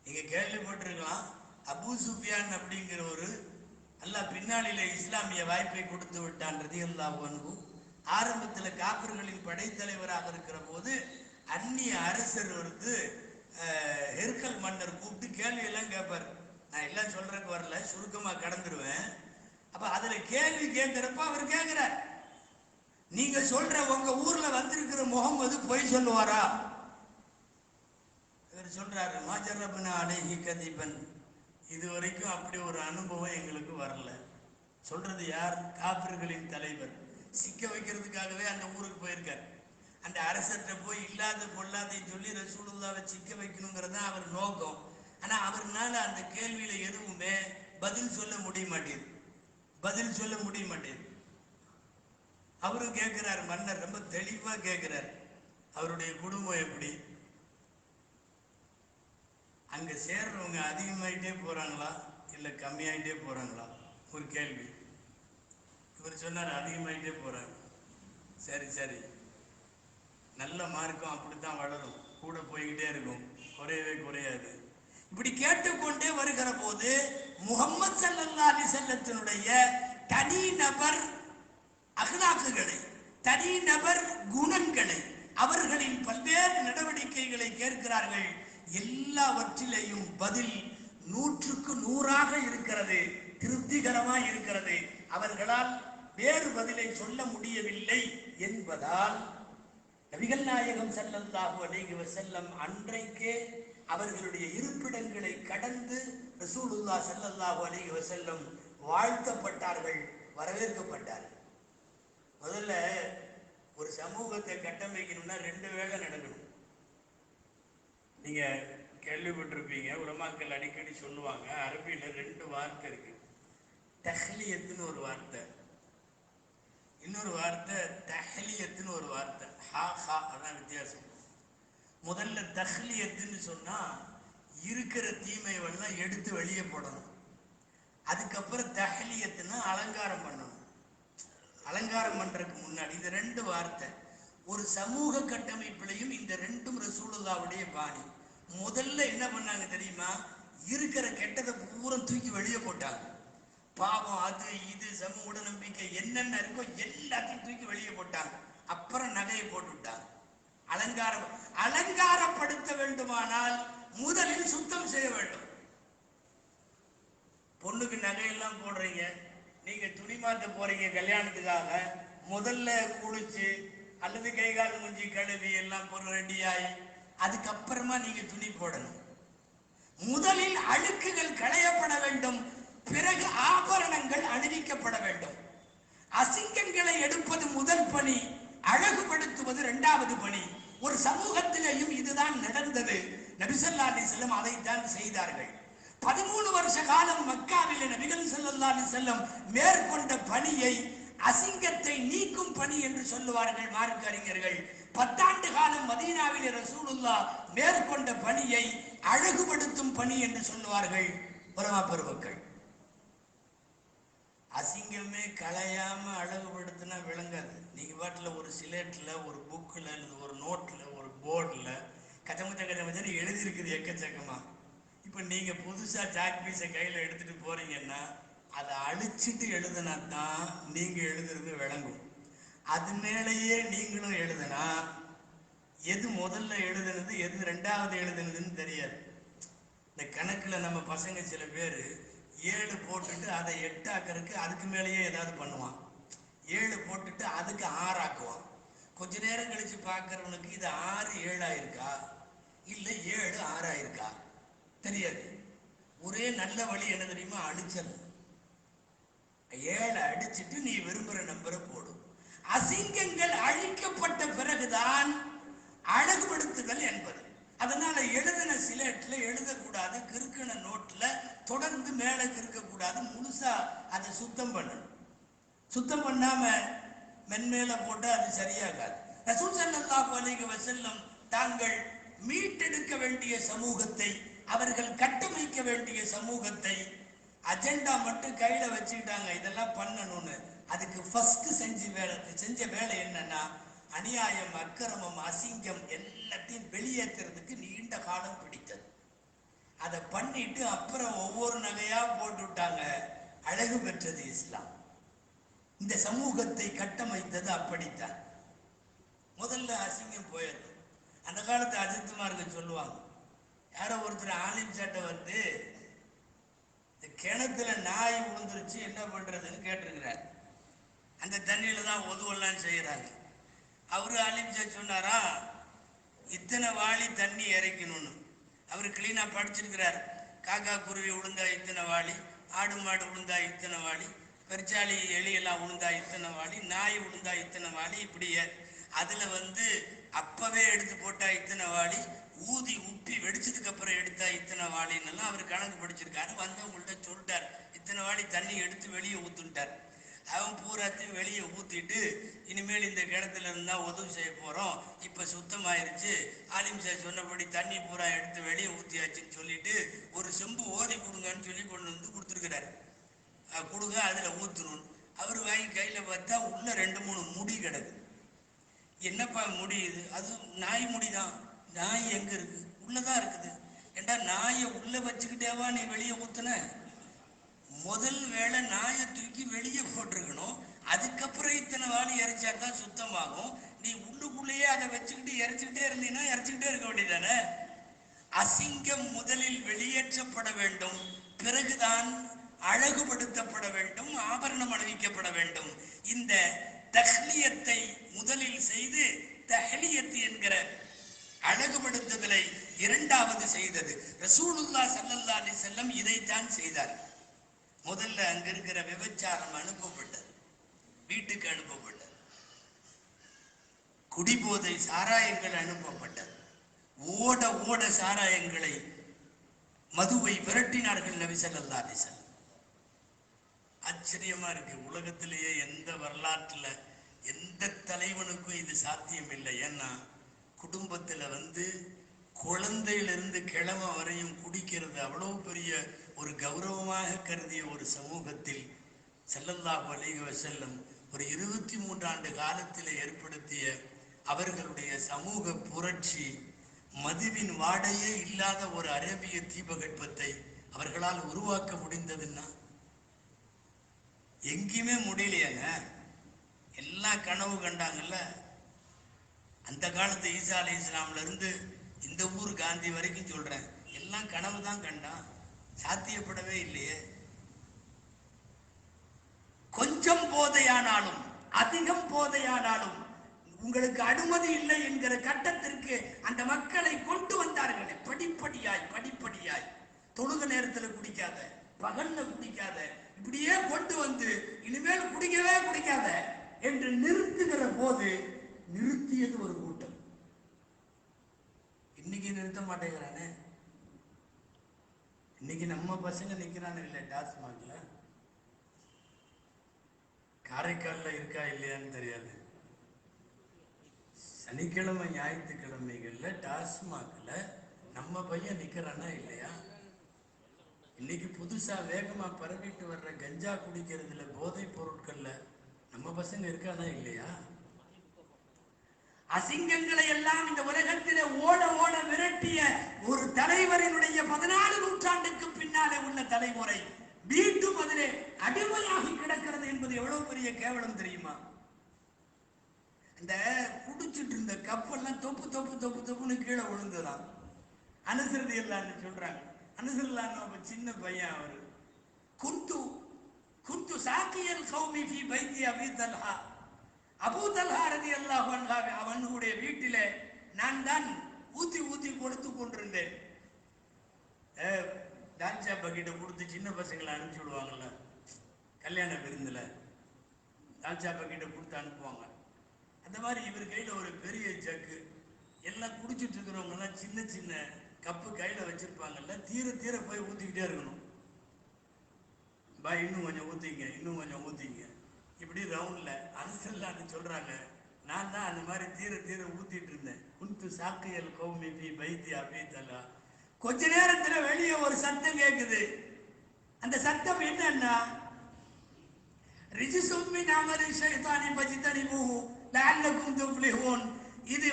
நீங்க கேள்விப்பட்டிருக்கலாம், அபூ சுஃபியான் அப்படிங்கிற ஒரு அல்லாஹ் பின்னாளிலே இஸ்லாமிய வாய்ப்பை கொடுத்து விட்டான் ரலியல்லாஹு அன்ஹு. ஆரம்பத்துல காபிர்களின் படைத்தலைவராக இருக்கிற போது அந்நிய அரசர் ஹெர்கல் மன்னர் கூப்பிட்டு கேள்வி எல்லாம் கேட்பார். நான் எல்லாம் சொல்றதுக்கு வரல, சுருக்கமா கடந்துருவேன். அப்ப அதுல கேள்வி கேட்கிறப்ப அவர் கேட்கிறார், நீங்க சொல்ற உங்க ஊர்ல வந்திருக்கிற முகமது பொய் சொல்லுவாரா? இவர் சொல்றாரு, மாஜரபனா அலைஹி கதிபன், இது வரைக்கும் அப்படி ஒரு அனுபவம் எங்களுக்கு வரல. சொல்றது யார்? காபிர்களின் தலைவர். சிக்க வைக்கிறதுக்காகவே அந்த ஊருக்கு போயிருக்கார். அந்த அரசர்கிட்ட போய் இல்லாத பொல்லாதையும் சொல்லி ரசூலுல்லாவை சிக்க வைக்கணுங்கிறது தான் அவர் நோக்கம். ஆனா அவர்னால அந்த கேள்வியில எதுவுமே பதில் சொல்ல முடிய மாட்டேது. பதில் சொல்ல முடிய மாட்டேது. அவரும் கேட்கிறார், மன்னர் ரொம்ப தெளிவா கேட்கிறார், அவருடைய குடும்பம் எப்படி, அங்க சேர்றவங்க அதிகமாயிட்டே போறாங்களா இல்ல கம்மியாயிட்டே போறாங்களா? ஒரு கேள்வி. இவர் சொன்னார் அதிகமாயிட்டே போறாங்க. சரி சரி, நல்ல மார்க்கம் அப்படித்தான் வளரும், கூட போய்கிட்டே இருக்கும், குறையவே குறையாது. இப்படி கேட்டுக்கொண்டே வருகிற போது முஹம்மது ஸல்லல்லாஹு அலைஹி வஸல்லத்தினுடைய தனி நபர் அஹ்லாக்குகளை, தனி நபர் குணங்களை, அவர்களின் பல்வேறு நடவடிக்கைகளை கேட்கிறார்கள். எல்லாவற்றிலேயும் பதில் 100க்கு 100ஆக இருக்கிறது, திருப்திகரமாக இருக்கிறது. அவர்களால் வேறு பதிலை சொல்ல முடியவில்லை என்பதால் நபிகள் நாயகம் ஸல்லல்லாஹு அலைஹி வஸல்லம் அன்றைக்கே அவர்களுடைய இருப்பிடங்களை கடந்து ரசூலுல்லாஹ் ஸல்லல்லாஹு அலைஹி வஸல்லம் வாழ்த்தப்பட்டார்கள், வரவேற்கப்பட்டார்கள். முதல்ல ஒரு சமூகத்தை கட்டமைக்கணும்னா 2 வேலை நடக்கணும். நீங்க கேள்விப்பட்டிருப்பீங்க, உலமாக்கள் அடிக்கடி சொல்லுவாங்க, அரபியில 2 வார்த்தை இருக்கு. தஹ்லியத்துன்னு ஒரு வார்த்தை, இன்னொரு வார்த்தை தஹ்லியத்துன்னு ஒரு வார்த்தை. ஹா ஹா அதான் வித்தியாசம். முதல்ல தஹ்லியத்துன்னு சொன்னா இருக்கிற தீமைவெல்லாம் எடுத்து வெளியே போடணும். அதுக்கப்புறம் தஹ்லியத்துன்னா அலங்காரம் பண்ணணும். அலங்காரம் பண்றதுக்கு முன்னாடி இந்த 2 வார்த்தை. ஒரு சமூக கட்டமைப்பிலையும் இந்த 2ம் ரசூலுல்லாவுடைய பாணி. முதல்ல என்ன பண்ணாங்க தெரியுமா? இருக்கிற கெட்டதை பூரா தூக்கி வெளியே போட்டாங்க. பாவம், அது இது, சமூக நம்பிக்கை என்னென்ன இருக்கோ எல்லாத்தையும் தூக்கி வெளியே போட்டாங்க. அப்புறம் நகையை போட்டு விட்டாங்க. அலங்காரப்படுத்த வேண்டுமானால் முதலில் சுத்தம் செய்ய வேண்டும். பொண்ணுக்கு நகையெல்லாம் போடுறீங்க, நீங்க துணி மாத்த போறீங்க கல்யாணத்துக்காக, முதல்ல குளிச்சு அல்லது கை கால் மூஞ்சி கழுவி எல்லாம் பொருள் ரெடியாகி அதுக்கப்புறமா நீங்க துணி போடணும். முதலில் அழுக்குகள் களையப்பட வேண்டும், பிறகு ஆபரணங்கள் அணிவிக்கப்பட வேண்டும். அசிங்கங்களை எடுப்பது முதல் பணி, அழகுபடுத்துவது 2வது பணி. ஒரு சமூகத்திலேயும் இதுதான் நடந்தது. நபி ஸல்லல்லாஹு அலைஹி வஸல்லம் அதைத்தான் செய்தார்கள். 13 வருஷ காலம் மக்காவிலே நபிகள் ஸல்லல்லாஹு அலைஹி வஸல்லம் மேற்கொண்ட பணியை அசிங்கத்தை நீக்கும் பணி என்று சொல்லுவார்கள் மார்க்க அறிஞர்கள். 10 ஆண்டு காலம் மதீனாவிலே ரசூலுல்லாஹ் மேற்கொண்ட பணியை அழகுபடுத்தும் பணி என்று சொல்லுவார்கள் உலமா பெருமக்கள். அசிங்கமே களையாம அழகுபடுத்தினா விளங்காது. நீங்க பாட்டுல ஒரு சிலேட்ல, ஒரு புக்ல, ஒரு நோட்ல, ஒரு போர்டுல கச்சமச்ச எழுதி இருக்குது எக்கச்சக்கமா. இப்ப நீங்க புதுசா சாக் பீஸை கையில எடுத்துட்டு போறீங்கன்னா அதை அழிச்சிட்டு எழுதுனா தான் நீங்க எழுதுறது விளங்கும். அது மேலேயே நீங்களும் எழுதுனா எது முதல்ல எழுதுனது எது 2வது எழுதுனதுன்னு தெரியாது. இந்த கணக்குல நம்ம பசங்க சில பேர் 7 போட்டுட்டு அதை 8 ஆக்கிறதுக்கு அதுக்கு மேலேயே ஏதாவது பண்ணுவான். 7 போட்டுட்டு அதுக்கு 6 ஆக்குவான். கொஞ்ச நேரம் கழிச்சு பார்க்கறவனுக்கு இது 6 7 ஆயிருக்கா இல்ல 7 6 ஆயிருக்கா தெரியாது. ஒரே நல்ல வழி என்ன தெரியுமா? அடிச்சல். 7 அடிச்சுட்டு நீ விரும்புற நம்பரை போடு. அசிங்கங்கள் அழிக்கப்பட்ட பிறகுதான் அழகுபடுத்துதல் என்பது. அதனால எழுதின சிலேட்ல எழுதக்கூடாது, கிறுக்கின நோட்ல தொடர்ந்து மேல கிறுக்கக்கூடாது. முழுசா அதை சுத்தம் பண்ணணும். சுத்தம் பண்ணாம மென்மேல போட்டு அது சரியாகாது. ரசூல் ஸல்லல்லாஹு அலைஹி வஸல்லம் தாங்கள் மீட்டெடுக்க வேண்டிய சமூகத்தை, அவர்கள் கட்டமைக்க வேண்டிய சமூகத்தை அஜெண்டா மட்டும் கையில வச்சுக்கிட்டாங்க, இதெல்லாம் பண்ணணும்னு. அதுக்கு ஃபர்ஸ்ட் செஞ்ச வேலை என்னன்னா, அநியாயம், அக்கிரமம், அசிங்கம் எல்லாத்தையும் வெளியேற்றுறதுக்கு நீண்ட காலம் பிடித்தது. அதை பண்ணிட்டு அப்புறம் ஒவ்வொரு நகையா போட்டு விட்டாங்க. அழகு பெற்றது இஸ்லாம். இந்த சமூகத்தை கட்டமைத்தது அப்படித்தான். முதல்ல அசிங்கம் போயிடும். அந்த காலத்து அஜித்துமார்கள் சொல்லுவாங்க, யாரோ ஒருத்தர் ஆலிம் சாட்டை வந்து கிணத்துல நாய் விழுந்துருச்சு, என்ன பண்றதுன்னு கேட்டிருக்கிறார். அந்த தண்ணியில தான் ஒதுவெல்லாம் செய்யறாங்க. அவரு அலிம்சா சொன்னாரா, இத்தனை வாளி தண்ணி இறைக்கணும்னு. அவரு கிளீனா படிச்சிருக்கிறார். காக்கா குருவி விழுந்தா இத்தனை வாளி, ஆடு மாடு விழுந்தா இத்தனை வாளி, பெருச்சாளி எலியெல்லாம் விழுந்தா இத்தனை வாளி, நாய் விழுந்தா இத்தனை வாளி, இப்படியே அதுல அப்பவே எடுத்து போட்டா இத்தனை வாளி, ஊதி உப்பி வெடிச்சதுக்கு அப்புறம் எடுத்தா இத்தனை வாளின்னு அவர் கணக்கு படிச்சிருக்காரு. வந்தவங்கள்ட்ட சொல்லிட்டார், இத்தனை வாளி தண்ணி எடுத்து வெளியே ஊத்துட்டார். அவன் பூராத்தையும் வெளியே ஊத்திட்டு, இனிமேல் இந்த கிணத்துல இருந்தா உதவி செய்ய போறோம், இப்ப சுத்தமாயிருச்சு, ஆலிம் சார் சொன்னபடி தண்ணி பூரா எடுத்து வெளியே ஊத்தியாச்சுன்னு சொல்லிட்டு ஒரு செம்பு ஓதி கொடுங்கன்னு சொல்லி கொண்டு வந்து கொடுத்துருக்கிறாரு. கொடுங்க, அதுல ஊத்தணும். அவர் வாங்கி கையில பார்த்தா உள்ள 2-3 முடி கிடக்கு. என்னப்பா முடியுது? அது நாய் முடிதான். நாய் எங்க இருக்கு? உள்ளதான் இருக்குது. ஏண்டா நாயை உள்ள வச்சுக்கிட்டேவா நீ வெளியே ஊத்துன? முதல் வேளை நாயை தூக்கி வெளியே போட்டிருக்கணும், அதுக்கப்புறம் இத்தனை வாளி இறைச்சாதான் சுத்தமாகும். நீ உள்ளுக்குள்ளேயே அதை வச்சுக்கிட்டு இறைச்சிக்கிட்டே இருந்தீங்கன்னா இறைச்சிக்கிட்டே இருக்க வேண்டியதானே? அசிங்கம் முதலில் வெளியேற்றப்பட வேண்டும், பிறகுதான் அழகுபடுத்தப்பட வேண்டும், ஆபரணம் அணிவிக்கப்பட வேண்டும். இந்த தஹ்லியத்தை முதலில் செய்து தஹ்லியத் என்கிற அழகுபடுத்துதலை இரண்டாவது செய்தது ரசூலுல்லாஹ் ஸல்லல்லாஹு அலைஹி வஸல்லம். இதைத்தான் செய்தார். முதல்ல அங்க இருக்கிற விபச்சாரம் அனுப்பப்பட்டது, வீட்டுக்கு அனுப்பப்பட்டது. குடிபோதை சாராயங்கள் அனுப்பப்பட்டது. ஓட ஓட சாராயங்களை, மதுவை விரட்டினார்கள் நபி ஸல்லல்லாஹு அலைஹி வஸல்லம். ஆச்சரியமா இருக்கு. உலகத்திலேயே எந்த வரலாற்றுல எந்த தலைவனுக்கும் இது சாத்தியம் இல்லை. ஏன்னா குடும்பத்துல குழந்தையிலிருந்து கிழமை வரையும் குடிக்கிறது அவ்வளவு பெரிய ஒரு கௌரவமாக கருதிய ஒரு சமூகத்தில் ஸல்லல்லாஹு அலைஹி வஸல்லம் ஒரு 23 ஆண்டு காலத்தில் ஏற்படுத்திய அவர்களுடைய சமூக புரட்சி, மதுவின் வாடையே இல்லாத ஒரு அரேபிய தீபகற்பத்தை அவர்களால் உருவாக்க முடிந்ததுன்னா எங்கேயுமே முடியலையாங்க. எல்லாம் கனவு கண்டாங்கல்ல. அந்த காலத்து ஈசா அலை இஸ்லாம்ல இருந்து இந்த ஊர் காந்தி வரைக்கும் சொல்றேன், எல்லாம் கனவு தான் கண்டான், சாத்தியப்படவே இல்லையே. கொஞ்சம் போதையானாலும் அதிகம் போதையானாலும் உங்களுக்கு அனுமதி இல்லை என்கிற கட்டத்திற்கு அந்த மக்களை கொண்டு வந்தார்கள். படிப்படியாய் படிப்படியாய் தொழுக நேரத்தில் குடிக்காத, பகல்ல குடிக்காத, இப்படியே கொண்டு வந்து இனிமேல் குடிக்கவே குடிக்காத என்று நிறுத்துகிற போது நிறுத்தியது ஒரு கூட்டம். இன்னைக்கு நிறுத்த மாட்டேங்கிறானே. இன்னைக்கு நம்ம பசங்க நிக்கிறானு இல்லை டாஸ்மாக்ல. காரைக்கால்ல இருக்கா இல்லையான்னு தெரியாது. சனிக்கிழமை ஞாயிற்றுக்கிழமைகள்ல டாஸ்மாக்ல நம்ம பையன் நிக்கிறானா இல்லையா? இன்னைக்கு புதுசா வேகமா பரவிட்டு வர்ற கஞ்சா குடிக்கிறதுல, போதை பொருட்கள்ல நம்ம பசங்க இருக்கானா இல்லையா? அசிங்கங்களை எல்லாம் இந்த உலகத்திலே ஓட ஓட விரட்டிய ஒரு தலைவரினுடைய 14 நூற்றாண்டுக்கு பின்னாலே உள்ள தலைமுறை மீண்டும் அதிலே அடிமையாகி கிடக்கிறது என்பது எவ்வளவு பெரிய கேவலம் தெரியுமா? இந்த குடிச்சிட்டு இருந்த கப்பெல்லாம் தொப்பு தொப்பு தொப்பு தொப்புன்னு கீழே விழுந்துதான். அனுசரதி எல்லாம் சொல்றாங்க. அனுசரலான்னு சின்ன பையன் அவரு. குந்து சாக்கியல் கௌமி ஃபீ பைத்தி அபீ தல்ஹா, அபூ தல்ஹா ரலியல்லாஹு அன்ஹு அவனுடைய வீட்டிலே நான் தான் ஊத்தி ஊத்தி கொடுத்து கொண்டிருந்தேன். டான்சா பக்கெட்டை கொடுத்து சின்ன பசங்களை அனுப்பிச்சு விடுவாங்கல்ல, கல்யாண விருந்துல டான்சா பக்கெட்டை கொடுத்து அனுப்புவாங்க. அந்த மாதிரி இவர் கையில ஒரு பெரிய ஜக்கு, எல்லாம் குடிச்சிட்டு இருக்கிறவங்க எல்லாம் சின்ன சின்ன கப்பு கையில வச்சிருப்பாங்கல்ல, தீர தீர போய் ஊத்திக்கிட்டே இருக்கணும். பாய் இன்னும் கொஞ்சம் ஊத்திங்க, இன்னும் கொஞ்சம் ஊத்திங்க, இப்படி ரவுண்ட்ல. அனுசரலான்னு சொல்றாங்க, நான் தான் அந்த மாதிரி தீர தீர ஊத்திட்டு இருந்தேன். குந்து சாக்கியல் கௌமி ஃபீ பைத்தி அபீ தல்ஹா. கொஞ்ச நேரத்துல வெளியே ஒரு சத்தம் கேக்குது. அந்த சத்தம் என்னன்னா, ரிஜிசும் மின் அமலி ஷைத்தானி ஃபஜ்தனிபூஹு லஅல்லகும் துஃப்லிஹூன். இது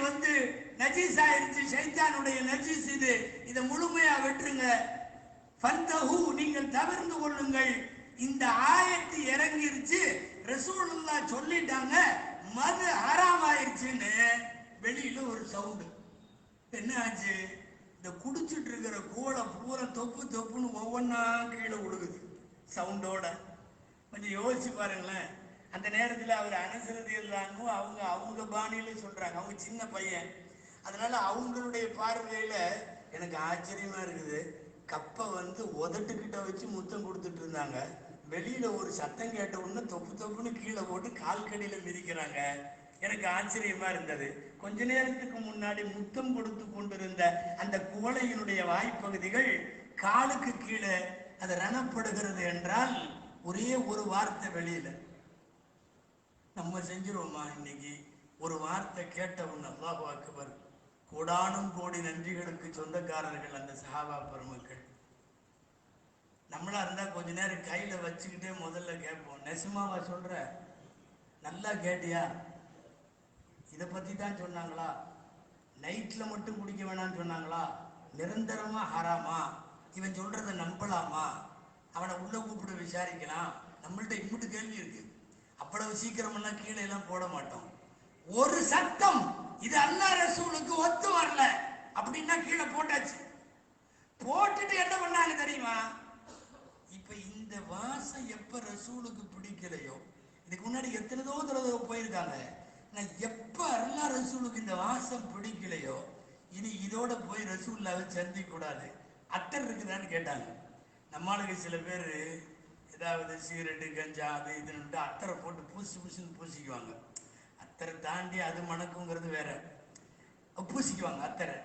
நஜீஸ் ஆயிருச்சு, ஷைத்தானுடைய நஜீஸ் இது, இதை முழுமையா வெட்டுருங்க. ஃபந்தஹு, நீங்கள் தவிர்த்து கொள்ளுங்கள். இந்த ஆயத்து இறங்கிருச்சு, ரசூலுல்லாஹ் சொல்லிட்டாங்க, மது ஹராம் ஆயிருச்சுன்னு. வெளியில ஒரு சவுண்டு. என்ன ஆச்சு? இந்த குடிச்சிட்டு இருக்கிற கோலை பூரா தொப்பு தொப்புன்னு ஒவ்வொன்னா கீழே விழுகுது. சவுண்டோட. கொஞ்சம் யோசிச்சு பாருங்களேன். அந்த நேரத்தில் அவர் அனுசரதி இல்லாமோ அவங்க அவங்க பாணியில சொல்றாங்க. அவங்க சின்ன பையன், அதனால அவங்களுடைய பார்வையில எனக்கு ஆச்சரியமா இருக்குது. கப்பை வந்து உதட்டுக்கிட்ட வச்சு முத்தம் கொடுத்துட்டு இருந்தாங்க. வெளியில ஒரு சத்தம் கேட்ட உடனே தொப்பு தொப்புன்னு கீழே போட்டு கால் கடியில மிதிக்கிறாங்க. எனக்கு ஆச்சரியமா இருந்தது. கொஞ்ச நேரத்துக்கு முன்னாடி முத்தம் கொடுத்து கொண்டிருந்த அந்த குவளையினுடைய வாய்ப்பகுதிகள் காலுக்கு கீழே அது ரணப்படுகிறது என்றால் ஒரே ஒரு வார்த்தை வெளியில. நம்ம செஞ்சிருவோமா இன்னைக்கு? ஒரு வார்த்தை கேட்டவன் அல்லாஹு அக்பர். கோடானும் கோடி நன்றிகளுக்கு சொந்தக்காரர்கள் அந்த சஹாபா பெருமக்கள். நம்மளா இருந்தா கொஞ்ச நேரம் கையில வச்சுக்கிட்டே முதல்ல கேட்போம், நெசுமாவா சொல்ற? நல்லா கேட்டியா? இதை பத்தி தான் சொன்னாங்களா? நைட்ல மட்டும் குடிக்க வேணாம்னு சொன்னாங்களா? நிரந்தரமா ஹராமா? இவன் சொல்றதை நம்பலாமா? அவனை உள்ள கூப்பிட்டு விசாரிக்கலாம். நம்மள்ட்ட இம்முட்டு கேள்வி இருக்கு. அவ்வளவு சீக்கிரம் எல்லாம் கீழே எல்லாம் போட மாட்டோம். ஒரு சத்தம் இது அல்லாஹ் ரசூலுக்கு ஒத்து வரல அப்படின்னா கீழே போட்டாச்சு. போட்டுட்டு என்ன பண்ணாங்க தெரியுமா? இப்ப இந்த வாசம் எப்ப ரசூலுக்கு பிடிக்கலையோ, இதுக்கு முன்னாடி எத்தனைதோ தடவை போயிருக்காங்க. நான் எப்ப அல்லாஹ் ரசூலுக்கு இந்த வாசம் பிடிக்கலையோ, இனி இதோட போய் ரசூலுல்லாவை சந்திக்க கூடாது. அத்தர் இருக்குதான்னு கேட்டாங்க. நம்மளுக்கு சில பேர் ஏதாவது சிகரெட்டு கஞ்சா அது இதுன்னு அத்தரை போட்டு பூசின்னு பூசிக்குவாங்க. அத்தரை தாண்டி அது மணக்குங்கிறது வேற. பூசிக்குவாங்க அத்தரை.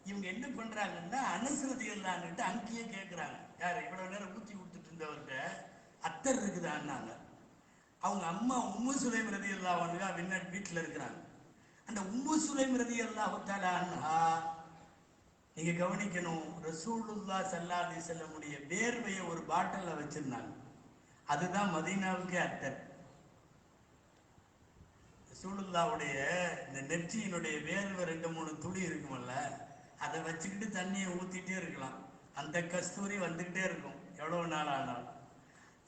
இவங்க என்ன பண்றாங்கன்னா அனுசரதி இல்லான்னுட்டு அங்கேயே கேட்கிறாங்க. யாரு இவ்வளவு நேரம் ஊத்தி கொடுத்துட்டு இருந்தவர்கிட்ட அத்தர் இருக்குதான்னாங்க. அவங்க அம்மா உம்மு சுலைம் ரலியல்லாஹு அன்ஹா வீட்டுல இருக்கிறாங்க. அந்த உம்மு சுலைம் ரலியல்லாஹு தஆலா அன்ஹா, நீங்க கவனிக்கணும், ரசூலுல்லாஹ் ஸல்லல்லாஹு அலைஹி வஸல்லமுடைய வேர்வையை ஒரு பாட்டில்ல வச்சிருந்தாங்க. அதுதான் மதீனாவுக்கே அத்தர். ரசூலுல்லாஹ்வுடைய இந்த நெற்றியினுடைய வேர்வை 2-3 துளி இருக்குமல்ல, அதை வச்சுக்கிட்டு தண்ணியை ஊத்திட்டே இருக்கலாம். அந்த கஸ்தூரி வந்துகிட்டே இருக்கும் எவ்வளவு நாள் ஆனாலும்.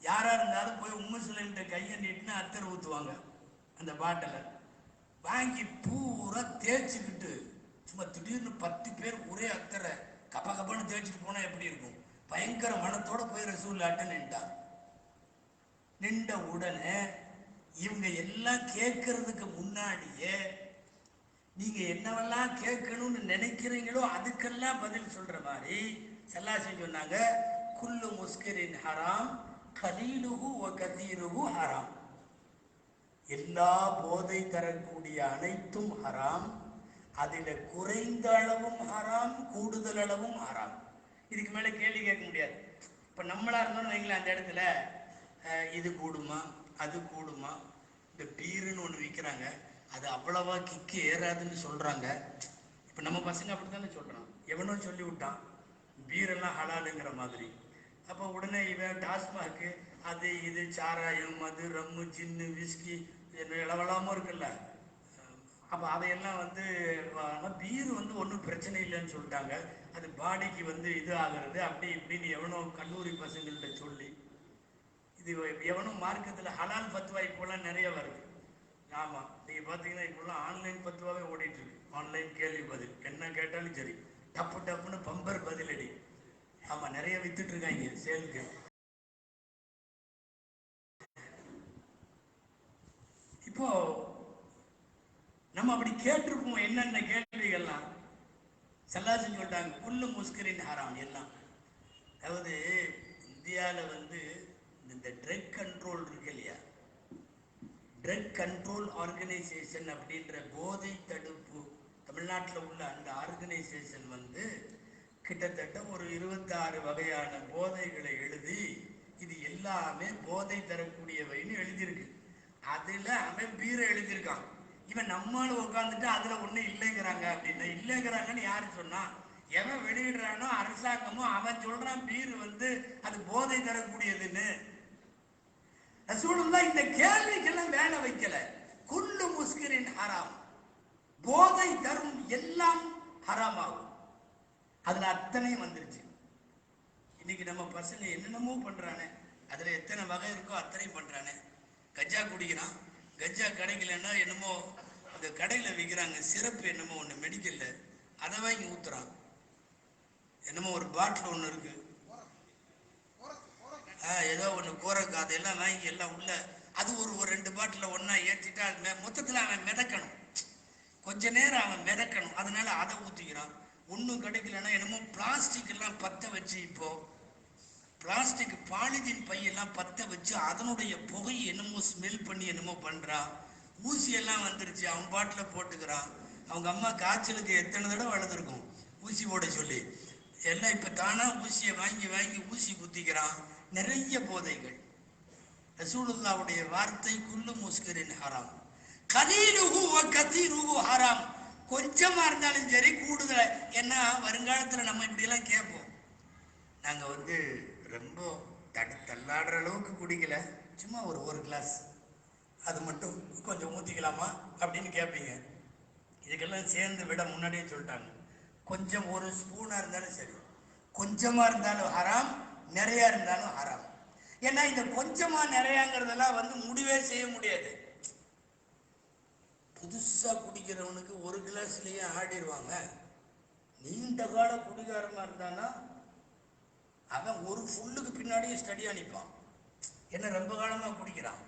யாரா இருந்தாலும் போய் உம்மு சுலைம்கிட்ட கையை நீட்டினா அத்தர் ஊத்துவாங்க. அந்த பாட்டில வாங்கி பூரா தேய்ச்சிக்கிட்டு, சும்மா திடீர்னு 10 பேர் ஒரே அத்தரை கப்ப கப்பன்னு தேய்ச்சிட்டு போனா எப்படி இருக்கும்? பயங்கர மனத்தோட போய் ரசூலுல்லாஹ்ட்ட நின்றார். நின்ற உடனே இவங்க எல்லாம் கேட்கறதுக்கு முன்னாடியே நீங்க என்னவெல்லாம் கேட்கணும்னு நினைக்கிறீங்களோ அதுக்கெல்லாம் பதில் சொல்ற மாதிரி ஸல்லல்லாஹு சொன்னாங்க, குல்லு முஸ்கிரின் ஹராம் கலீலுஹு வ கதீருஹு ஹராம். எல்லா போதை தரக்கூடிய அனைத்தும் ஹராம். அதில் குறைந்த அளவும் ஹராம், கூடுதல் அளவும் ஹராம். இதுக்கு மேல கேள்வி கேட்க முடியாது. இப்ப நம்மளா இருந்தோம்னு வைங்களேன், அந்த இடத்துல இது கூடுமா அது கூடுமா? இந்த பீருன்னு ஒன்று விற்கிறாங்க, அது அவ்வளவா கிக்கு ஏறாதுன்னு சொல்றாங்க. இப்ப நம்ம பசங்க அப்படித்தானே சொல்றான். எவனோ சொல்லி விட்டான் பீரெல்லாம் ஹலாலுங்கிற மாதிரி. அப்போ உடனே இவன் டாஸ்மாக்கு அது இது சாராயம் மது ரம்மு ஜின்னு விஸ்கி இளவலாமோ இருக்குல்ல, அப்போ அதையெல்லாம் வந்து பீர் வந்து ஒன்றும் பிரச்சனை இல்லைன்னு சொல்லிட்டாங்க. அது பாடிக்கு வந்து இது ஆகிறது அப்படி இப்படின்னு எவனோ கல்லூரி பசங்கள்ட்ட சொல்லி, இது எவனும் மார்க்கத்தில் ஹலால் பத்துவா இப்போலாம் நிறைய வருது. ஆமாம், நீங்கள் பார்த்தீங்கன்னா இப்போலாம் ஆன்லைன் பத்துவாவே ஓடிட்டு இருக்கு. ஆன்லைன் கேள்வி பதில் என்ன கேட்டாலும் சரி, டப்பு டப்புன்னு பம்பர் பதிலடி. ஆமாம், நிறைய வித்துட்டு இருக்காங்க சேலுக்கு. இப்போ நம்ம அப்படி கேட்டிருப்போம் என்னென்ன கேள்விகள்லாம். ஸல்லல்லாஹு சொல்லிட்டாங்க, குல்லு முஸ்கிரின் ஹராம் எல்லாம். அதாவது இந்தியாவில் வந்து இந்த ட்ரக் கண்ட்ரோல் இருக்கு இல்லையா, ட்ரக் கண்ட்ரோல் ஆர்கனைசேஷன் அப்படின்ற போதை தடுப்பு தமிழ்நாட்டில் உள்ள அந்த ஆர்கனைசேஷன் வந்து கிட்டத்தட்ட ஒரு 26 வகையான போதைகளை எழுதி இது எல்லாமே போதை தரக்கூடியவைன்னு எழுதியிருக்கு. அதுல அவன் பீரை எழுதியிருக்கான். இவன் நம்மால உட்காந்துட்டு அதுல ஒண்ணு இல்லைங்கிறாங்க அப்படின்னா, இல்லைங்கிறாங்கன்னு யாரு சொன்னா? எவன் வெளியிடுறானோ அரசாங்கமும் அவன் சொல்றான் பீர் வந்து அது போதை தரக்கூடியதுன்னு. ரசூலுல்லாஹ் இந்த கேள்விக்கெல்லாம் வேலை வைக்கல. குல்லு முஸ்கிரின் ஹராம், போதை தரும் எல்லாம் ஹராம் ஆகும். அதுல அத்தனையும் வந்துருச்சு. இன்னைக்கு நம்ம பசங்க என்னென்னமோ பண்றானே, அதுல எத்தனை வகை இருக்கோ அத்தனையும் பண்றானே. கஜா குடிக்கிறான், கஜா கிடைக்கலன்னா என்னமோ அந்த கடையில விற்கிறாங்க சிறப்பு என்னமோ ஒண்ணு மெடிக்கல்ல, அதை வாங்கி ஊத்துறான். என்னமோ ஒரு பாட்டில் ஒண்ணு இருக்கு, ஏதோ ஒன்று கோரக்கு அதெல்லாம் வாங்கி எல்லாம் உள்ள அது ஒரு 2 பாட்டில் ஒன்றா ஏற்றிட்டு அது மொத்தத்தில் அவன் மிதக்கணும். கொஞ்ச நேரம் அவன் மிதக்கணும். அதனால அதை ஊற்றிக்கிறான். ஒன்றும் கிடைக்கலன்னா என்னமோ பிளாஸ்டிக் எல்லாம் பற்ற வச்சு, இப்போ பிளாஸ்டிக் பாலிதீன் பையெல்லாம் பற்ற வச்சு அதனுடைய புகை என்னமோ ஸ்மெல் பண்ணி என்னமோ பண்ணுறான். ஊசியெல்லாம் வந்துருச்சு, அவன் பாட்டில் போட்டுக்கிறான். அவங்க அம்மா காய்ச்சலுக்கு எத்தனை தடவை வளர்ந்துருக்கும் ஊசி போட சொல்லி. எல்லாம் இப்போ தானாக ஊசியை வாங்கி வாங்கி ஊசி குத்திக்கிறான். நிறைய போதைகள். ரசூலுல்லாவுடைய வார்த்தை குல்லு முஸ்கிரின் ஹராம் கலீலுஹு வ கதீருஹு ஹராம். கொஞ்சமா இருந்தாலும் சரி, கூடுதல. ஏன்னா வருங்காலத்தில் நம்ம இப்படியெல்லாம் கேட்போம். நாங்கள் ரொம்ப தள்ளாடுற அளவுக்கு குடிக்கல, சும்மா ஒரு கிளாஸ் அது மட்டும் கொஞ்சம் ஊற்றிக்கலாமா அப்படின்னு கேட்பீங்க. இதுக்கெல்லாம் சேர்ந்து விட முன்னாடியே சொல்லிட்டாங்க, கொஞ்சம் ஒரு ஸ்பூனாக இருந்தாலும் சரி, கொஞ்சமாக இருந்தாலும் ஹராம், நிறையா இருந்தாலும் ஹராம். ஏன்னா இந்த கொஞ்சமா நிறையாங்கிறதெல்லாம் முடிவே செய்ய முடியாது. புதுசா குடிக்கிறவனுக்கு ஒரு கிளாஸ்லயே ஆடிடுவாங்க. நீண்ட கால குடிகாரமா இருந்தானா அவன் ஒரு ஃபுல்லுக்கு பின்னாடியே ஸ்டடியா நிற்பான். என்ன ரொம்ப காலமா குடிக்கிறான்.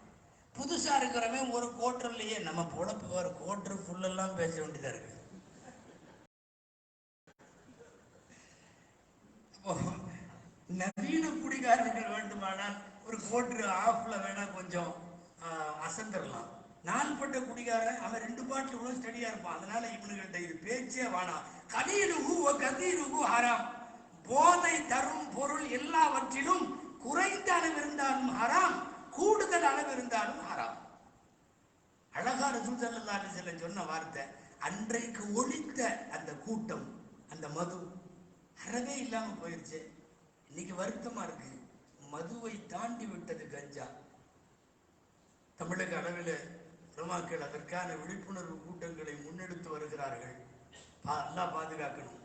புதுசா இருக்கிறவன் ஒரு கோட்டர்லயே, நம்ம பொழப்பு ஒரு கோட்டர் ஃபுல்லெல்லாம் பேச வேண்டியதா இருக்கு. நவீன குடிகாரர்கள் வேண்டுமானால் ஒரு கோட்டர் ஆஃப்ல வேணா கொஞ்சம் அசந்தரலாம். நாள்பட்ட குடிகாரன் அவன் 2 பாட்டில் கூட ஸ்டடியா இருப்பான். அதனால இவனுங்கள்ட்ட இது பேச்சே வேணாம். கலீலுஹு வ கதீருஹு ஹராம். போதை தரும் பொருள் எல்லாவற்றிலும் குறைந்த அளவு இருந்தாலும் ஹராம், கூடுதல் அளவு இருந்தாலும் ஹராம். அழகா ரசூல் ஸல்லல்லாஹு அலைஹி வஸல்லம் சொன்ன வார்த்தை. அன்றைக்கு ஒழித்த அந்த கூட்டம், அந்த மது அறவே இல்லாம போயிருச்சு. இன்னைக்கு வருத்தமா இருக்கு. மதுவை தாண்டி விட்டது கஞ்சா. தமிழக அளவில் உலமாக்கள் அதற்கான விழிப்புணர்வு கூட்டங்களை முன்னெடுத்து வருகிறார்கள். எல்லாம் பாதுகாக்கணும்.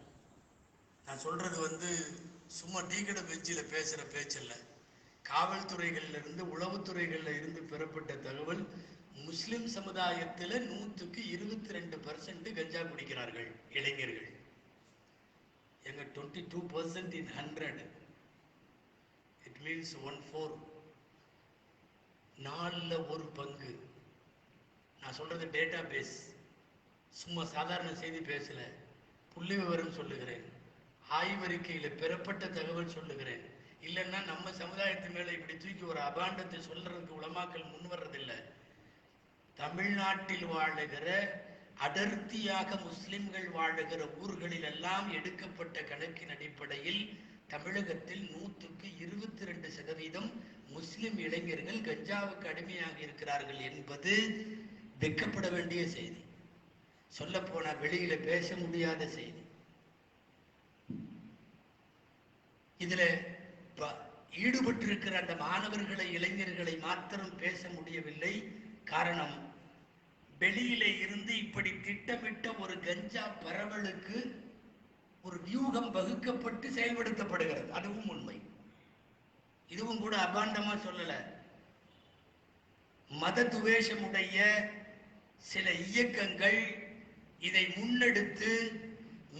நான் சொல்றது சும்மா டீக்கடை பெஞ்சில் பேசுற பேச்சல்ல. காவல்துறைகள்ல இருந்து, உளவுத்துறைகள்ல இருந்து பெறப்பட்ட தகவல், முஸ்லிம் சமுதாயத்தில் 100க்கு 22% கஞ்சா குடிக்கிறார்கள் இளைஞர்கள். எங்க 22% in 100. It means 1/4. 4ல் ஒரு பங்கு. நான் சொல்றது டேட்டா பேஸ், சும்மா சாதாரண செய்தி பேசல, புள்ளி விவரம் சொல்லுகிறேன். ஆய்வறிக்கையில பெறப்பட்ட தகவல் சொல்லுகிறேன். இல்லைன்னா நம்ம சமுதாயத்து மேல இப்படி தூக்கி ஒரு அபாண்டத்தை சொல்றதுக்கு உலமாக்கள் முன் வர்றதில்லை. தமிழ்நாட்டில் வாழுகிற அடர்த்தியாக முஸ்லிம்கள் வாழுகிற ஊர்களில் எல்லாம் எடுக்கப்பட்ட கணக்கின் அடிப்படையில் தமிழகத்தில் 100க்கு 22% முஸ்லிம் இளைஞர்கள் கஞ்சாவுக்கு அடிமையாக இருக்கிறார்கள் என்பது வெட்கப்பட வேண்டிய செய்தி. சொல்ல போனா வெளியில பேச முடியாத செய்தி. இதுல ஈடுபட்டிருக்கிற அந்த மாணவர்களை, இளைஞர்களை மாத்திரம் பேச முடியவில்லை. காரணம், வெளியில இருந்து இப்படி திட்டமிட்ட ஒரு கஞ்சா பரவலுக்கு ஒரு வியூகம் வகுக்கப்பட்டு செயல்படுத்தப்படுகிறது. அதுவும் உண்மை. இதுவும் கூட அபாண்டமா சொல்லல. மத துவேஷமுடைய சில இயக்கங்கள் இதை முன்னெடுத்து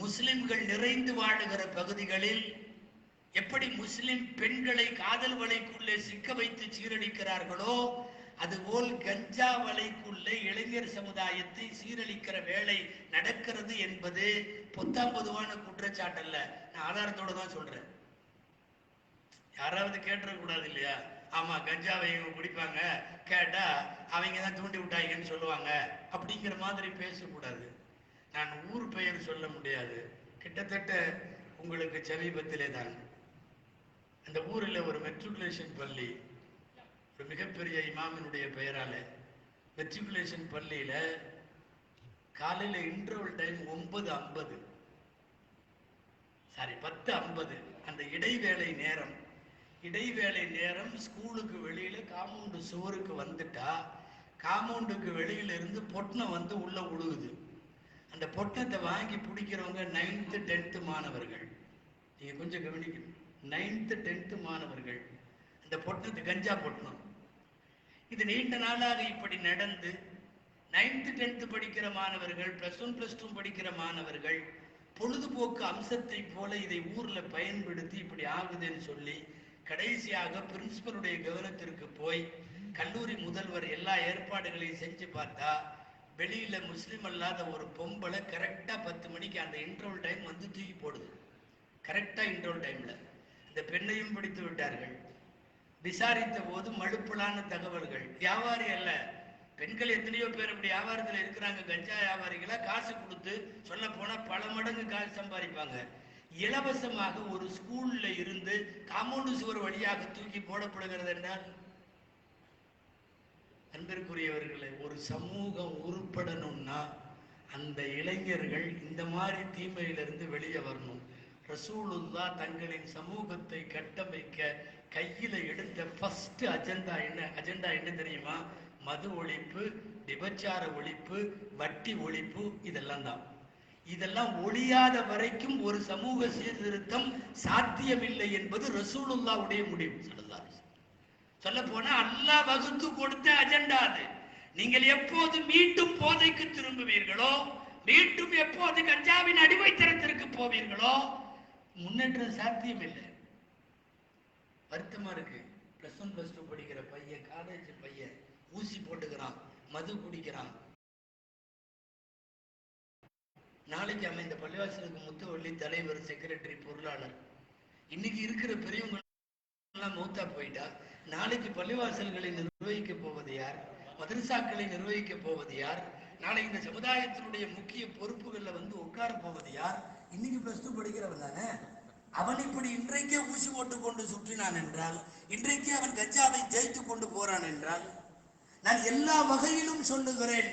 முஸ்லிம்கள் நிறைந்து வாழுகிற பகுதிகளில் எப்படி முஸ்லிம் பெண்களை காதல் வலைக்குள்ளே சிக்க வைத்து சீரழிக்கிறார்களோ, அதுபோல் கஞ்சா வலைக்குள்ளே இளைஞர் சமுதாயத்தை சீரழிக்கிற வேலை நடக்கிறது என்பது பொத்தாம்பதுவான குற்றச்சாட்டல்ல. நான் ஆதாரத்தோட தான் சொல்றேன். யாராவது கேட்டுறக்கூடாது இல்லையா? ஆமா, கஞ்சாவை இவங்க குடிப்பாங்க, கேட்டா அவங்க தான் தூண்டி விட்டாங்கன்னு சொல்லுவாங்க அப்படிங்கிற மாதிரி பேசக்கூடாது. நான் ஊர் பெயர் சொல்ல முடியாது. கிட்டத்தட்ட உங்களுக்கு சமீபத்திலே தான் அந்த ஊரில் ஒரு மெட்ரிகுலேஷன் பள்ளி, ஒரு மிகப்பெரிய இமாமினுடைய பெயரால மெட்ரிகுலேஷன் பள்ளியில காலையில இன்டர்வல் டைம் 9:50, சாரி 10:50, அந்த இடைவேளை நேரம் ஸ்கூலுக்கு வெளியில காம்பவுண்டு சுவருக்கு வந்துட்டா, காம்பவுண்டுக்கு வெளியில இருந்து பொட்டணம் உள்ள உழுகுது. அந்த பொட்டணத்தை வாங்கி பிடிக்கிறவங்க 9th 10th மாணவர்கள். நீங்க கொஞ்சம் கவனிக்கணும். 9th 10th மாணவர்கள் அந்த பொட்டணத்து கஞ்சா பொட்டணம். இது நீண்ட நாளாக இப்படி நடந்து 9th 10th படிக்கிற மாணவர்கள், +1 +2 படிக்கிற மாணவர்கள் பொழுதுபோக்கு அம்சத்தை போல இதை ஊர்ல பயன்படுத்தி இப்படி ஆகுதுன்னு சொல்லி கடைசியாக பிரின்சிபலுடைய கவனத்திற்கு போய் கல்லூரி முதல்வர் எல்லா ஏற்பாடுகளையும் செஞ்சு பார்த்தா வெளியில முஸ்லீம் அல்லாத ஒரு பொம்பளை கரெக்டா 10 மணிக்கு அந்த இன்டர்வல் டைம் வந்து தூக்கி போடுது. கரெக்டா இன்டர்வல் டைம்ல இந்த பெண்ணையும் பிடித்து விட்டார்கள். விசாரித்த போது மழுப்பலான தகவல்கள். வியாபாரி அல்ல, பெண்கள் எத்தனையோ பேர் அப்படி வியாபாரத்தில் இருக்கிறாங்க. கஞ்சா வியாபாரிகளா காசு கொடுத்து சொல்ல போனா பல மடங்கு காசு சம்பாதிப்பாங்க. இலவசமாக ஒரு ஸ்கூல்ல இருந்து காம்பவுண்ட் சுவர் வழியாக தூக்கி போடப்படுகிறது என்றால், அன்பிற்குரியவர்களே, ஒரு சமூகம் உருப்படணும்னா அந்த இளைஞர்கள் இந்த மாதிரி தீமையிலிருந்து வெளியே வரணும். ரசூலுல்லாஹ் தங்களின் சமூகத்தை கட்டமைக்க கையில எடுத்த ஃபர்ஸ்ட் அஜெண்டா என்ன தெரியுமா? மது ஒழிப்பு, விபச்சார ஒழிப்பு, வட்டி ஒழிப்பு. இதெல்லாம் தான். இதெல்லாம் ஒழியாத வரைக்கும் ஒரு சமூக சீர்திருத்தம் சாத்தியமில்லை என்பது ரசூலுல்லாஹ்வுடைய முடிவு. சொல்ல போனா அல்லாஹ் வகுத்து கொடுத்த அஜெண்டா அது. நீங்கள் எப்போது மீண்டும் போதைக்கு திரும்புவீர்களோ, மீண்டும் எப்போது கஞ்சாவின் அடிமைத்தனத்திற்கு போவீர்களோ, முன்னேற்றம் சாத்தியம் இல்லை. வருத்தமா இருக்கு. +1 +2 படிக்கிற பையன், காலேஜ் பையன் ஊசி போட்டுக்கிறான், மது குடிக்கிறான். நாளைக்கு அவன் இந்த பள்ளிவாசலுக்கு முத்துவள்ளி தலைவர், செக்ரட்டரி, பொருளாளர். இன்னைக்கு இருக்கிற பெரியவங்க எல்லாம் மௌத்தா போயிட்டா நாளைக்கு பள்ளிவாசல்களை நிர்வகிக்க போவது யார்? மதரசாக்களை நிர்வகிக்க போவது யார்? நாளை இந்த சமுதாயத்தினுடைய முக்கிய பொறுப்புகள்ல வந்து உட்கார போவது யார்? இன்னைக்கு +2 படிக்கிறவன் தானே. அவன் இப்படி இன்றைக்கே ஊசி போட்டுக் கொண்டு சுற்றினான் என்றால், இன்றைக்கே அவன் கஞ்சாவை தேய்த்து கொண்டு போறான் என்றால், நான் எல்லா வகையிலும் சொல்லுகிறேன்,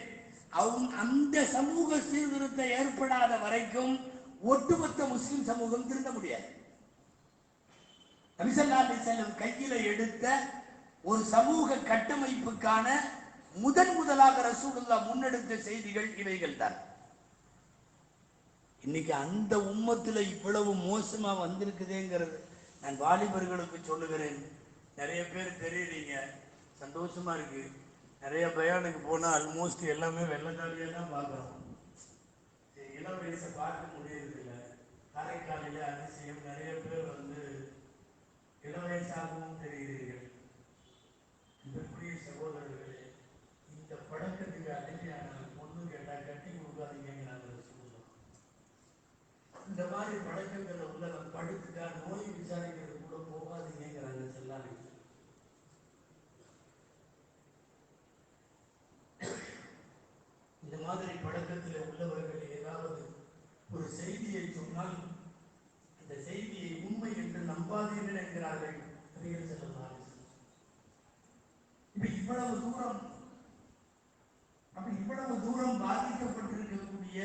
அவன் அந்த சமூக சீர்திருத்தம் ஏற்படாத வரைக்கும் ஒட்டுமொத்த முஸ்லிம் சமூகம் திருந்த முடியாது. நபி ஸல்லல்லாஹு அலைஹி வஸல்லம் கையில எடுத்த ஒரு சமூக கட்டமைப்புக்கான முதலாக ரசூலுல்லாஹ் முன்னெடுத்த செய்திகள் இவைகள் தான். இன்னைக்கு அந்த உம்மத்துல இவ்வளவு மோசமா வந்திருக்குதேங்கிறது நான் வாலிபர்களுக்கு சொல்லுகிறேன். நிறைய பேர் தெரியுறீங்க, சந்தோஷமா இருக்கு. நிறைய பயானுக்கு போனா ஆல்மோஸ்ட் எல்லாமே வெள்ளக்காலியா தான் பார்க்குறோம். இளம் வயசை பார்க்க முடியறதில்லை. காரைக்காலில அதிசயம், நிறைய பேர் வந்து இளம் வயசாகவும் தெரிகிறீர்கள். அன்பிற்குரிய சகோதரர்களே, இந்த பழக்கத்துக்கு அடிமையான பொண்ணு கேட்டா கட்டி கொடுக்காதீங்கிறாங்க. இந்த மாதிரி பழக்கங்களை உள்ள படுத்துட்டா நோய் விசாரிக்கிறது கூட போகாதீங்கிறாங்க. செல்லாது இந்த மாதிரி பழக்கத்தில் உள்ளவர்கள் ஏதாவது ஒரு செய்தியை சொன்னால் அந்த செய்தியை உண்மை என்று நம்பாதீர்கள் என்கிறார்கள் நபிகள் ஸல்லல்லாஹு அலைஹி வஸல்லம். இப்ப இவ்வளவு தூரம் பாதிக்கப்பட்டிருக்கக்கூடிய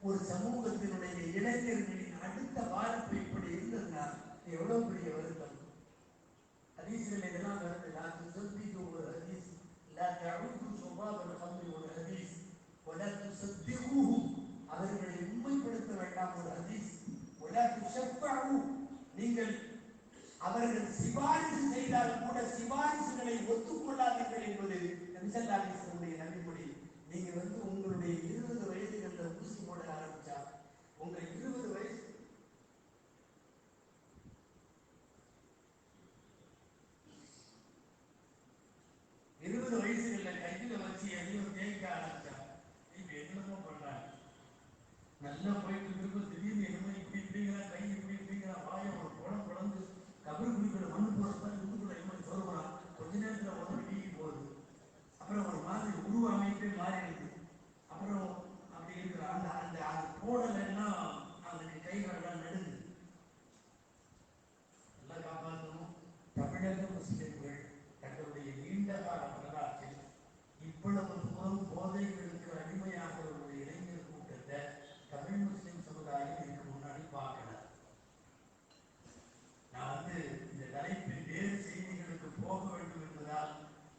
ஒரு சமூகத்தினுடைய இளைஞர்களின் அடுத்த வாய்ப்பு இப்படி இருந்ததுன்னா எவ்வளவு பெரிய வருத்தம். ஹதீஸ்கள் இதெல்லாம் வருது. லா துஸத்திகு ஒரு ஹதீஸ், லா தஊது ஸுபாபல் கம்ரி ஒரு ஹதீஸ், வலா துஸத்திகுஹு, அவர்களை உண்மைப்படுத்த வேண்டாம் ஒரு ஹதீஸ், வலா துஷஃபஉ, நீங்கள் அவர்கள் சிபாரிசு செய்தால் கூட சிபாரிசுகளை ஒத்துக்கொள்ளாதீர்கள் என்பது நபி ஸல்லல்லாஹு அலைஹி வஸல்லம் நபிமொழி. நீங்க வந்து உங்களுடைய 20 வயதுகள்ல ஊசி போட ஆரம்பிச்சா, உங்க 20 வயசு 20 வயசுகள்ல கையில வச்சு எதையும் தேய்க்க ஆரம்பிச்சா, இப்ப என்னமோ பண்றாங்க. நல்லா போயிட்டு இருக்கும், திடீர்னு என்னமோ இப்படிங்கிற கை இப்படிங்கிற வாயை ஒரு குளம் குழந்து கபரு குடிக்கிற மண்ணு போறப்ப முதுகுள்ள என்ன சொல்றான். கொஞ்ச நேரத்துல உடம்பு வீங்கி போகுது. அப்புறம் ஒரு மாதிரி உருவ அமைப்பே மாறிடுது. அப்புறம் அப்படி இருக்கிற அந்த அந்த அது போடலைன்னா அவனுக்கு கைகளெல்லாம் நடுங்குது. நல்லா காப்பாற்றணும். தமிழக முஸ்லிம்கள் தங்களுடைய நீண்ட கால வரலாற்றில் இவ்வளவு தூரம் போதைகளுக்கு அடிமையாக ஒரு இளைஞர் கூட்டத்தை தமிழ் முஸ்லிம் சமுதாயம் இதுக்கு முன்னாடி பார்க்கல. நான் வந்து இந்த தலைப்பில் வேறு செய்திகளுக்கு போக வேண்டும் என்பதால்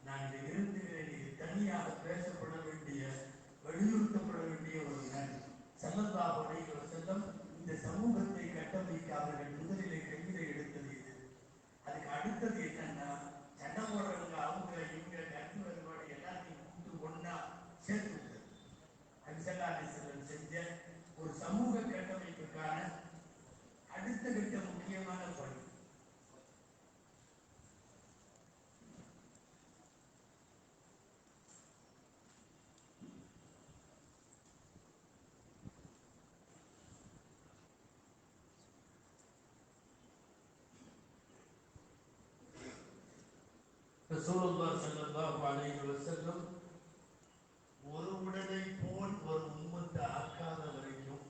நான் இதை நிறுத்துகிறேன். இது தனியாக பேசப்பட வேண்டிய, வலியுறுத்தப்பட வேண்டிய ஒரு நன்மை. ஸல்லல்லாஹு அலைஹி வஸல்லம் இந்த சமூகத்தை கட்டமைக்க அவர்கள் முதலிலே கையில எடுத்தது இது. அதுக்கு அடுத்தது என்னன்னா, சண்டை போடுறவங்க அவங்க இவங்க கருத்து வேறுபாடு எல்லாத்தையும் கூட்டு ஒன்னா சேர்த்து விட்டது. நபி ஸல்லல்லாஹு அலைஹி வஸல்லம் செஞ்ச ஒரு சமூக கட்டமைப்புக்கான அடுத்த கட்ட முக்கியமான பணி. ரசூலுல்லாஹி ஸல்லல்லாஹு அலைஹி வஸல்லம் ஒரு உடலை போல் ஒரு உம்மத்தை ஆக்காத வரைக்கும்,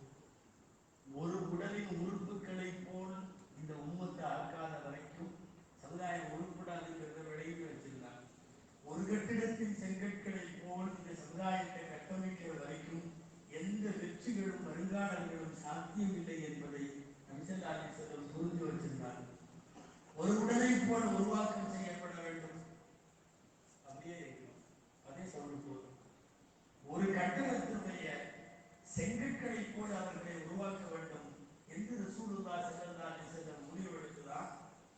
ஒரு உடலின் உறுப்புகளை போல் இந்த உம்மத்தை ஆக்காத வரைக்கும் சமுதாயம் உருப்படாதுங்கிறத விளைவு வச்சிருந்தாங்க. ஒரு கட்டிடத்தின் செங்கற்களை போல் இந்த சமுதாயத்தை கட்டமைக்கிற வரைக்கும் எந்த வெற்றிகளும் வருங்காலங்களும் சாத்தியமில்லை என்பதை நபிகள் நாயகம் புரிந்து வச்சிருந்தார். ஒரு உடலை போல உருவாக்கம் செய்யப்பட வேண்டும், அப்படியே இருக்கணும், அதே சொல்ல போதும். ஒரு கட்டடத்தினுடைய செங்கற்களை போல அவர்களை உருவாக்க வேண்டும் என்று ரசூலுல்லாஹி ஸல்லல்லாஹு அலைஹி வஸல்லம் முடிவெடுத்துதான்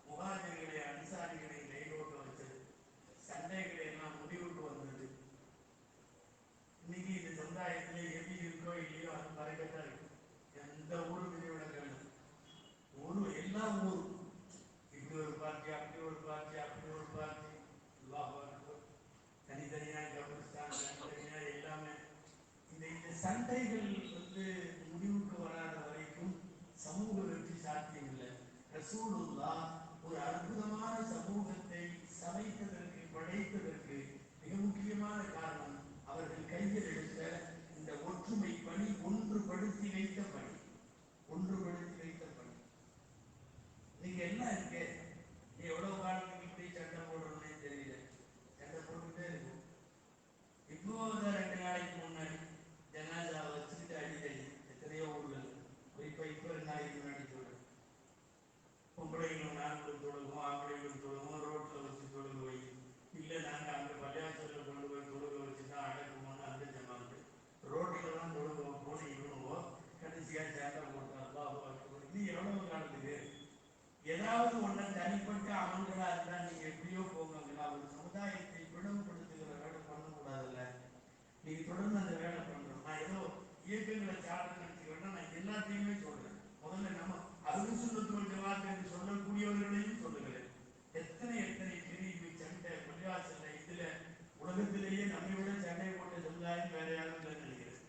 முஹாஜிர்களை அன்சாரிகளை கைகோக்க வச்சது. சண்டைகளை எல்லாம் முடிவுக்கு வந்தது. இன்னைக்கு இந்த சமுதாயத்திலே எப்படி இருக்கோ இல்லையோ அது பறக்கத்தான் இருக்கு. எந்த ஊரு விதிவிலக்கல், ஊரு எல்லா ஊரும் இப்படி ஒரு பார்ட்டி, அப்படி ஒரு பார்ட்டி, அப்படி ஒரு பார்ட்டி, தனித்தனியா கபுஸ்தான், தனித்தனியா எல்லாமே. இந்த சண்டைகள் முடிவுக்கு வராத வரைக்கும் சமூக வெற்றி சாத்தியம் இல்லை. ரசூலுல்லாஹ் ஒரு அற்புதமான சமூகத்தை சமைத்ததற்கு, படைத்ததற்கு மிக முக்கியமான காரணம் அவர்கள் கையில் எடுத்த இந்த ஒற்றுமை பணி, ஒன்றுபடுத்தி வைத்த பணி, ஒன்றுபடுத்தி வைத்த பணி. நீங்க என்ன இருக்கு, நீ எவ்வளவு காலத்துக்கு இப்படி சண்டை போடுறோம்னே தெரியல, சண்டை போட்டுட்டே இருக்கும். இப்போ 2 நாளைக்கு முன்னாடி ஜனாதா வச்சுக்கிட்டு அடித்தடி எத்தனையோ ஊர்கள், இப்போ 2 நாளைக்கு முன்னாடி சொல்றேன், பொம்பளைகளும் நாங்களும் தொழுவோம், ஆம்பளைகளும் தொழுவோம், ரோட்ல வச்சு தொழுக வை, இல்லை நாங்கள் அங்கே பள்ளியாசல கொண்டு போய் தொழுக வச்சு தான் அடக்குவோம்னு அந்த ஜமாத்து, ரோட்டில் தான் தொழுக போன இவனுவோ கடைசியாக சேட்டை போட்டாப்பா. இது எவ்வளவு காலத்துக்கு? ஏதாவது ஒன்றை தனிப்பட்ட அமல்களா இருந்தா நீங்க எப்படியோ போங்களா, ஒரு சமுதாயத்தை பிளவுபடுத்துகிற வேலை பண்ணக்கூடாதுல்ல. நீங்க தொடர்ந்து அந்த வேலை பண்றோம். நான் ஏதோ இயக்கங்களை சார்ந்து நினைச்சுக்கிட்டா நான் எல்லாத்தையுமே சொல்றேன். முதல்ல நம்ம அஹ்லு சுன்னத் வல் ஜமாஅத் என்று சொல்லக்கூடியவர்களையும் சொல்லுகிறேன். எத்தனை பிரிவு சண்டை பள்ளிவாசல்ல, இதுல உலகத்திலேயே நம்மை விட சண்டை போட்ட சமுதாயம் வேற யாரும் இல்லை நினைக்கிறேன்.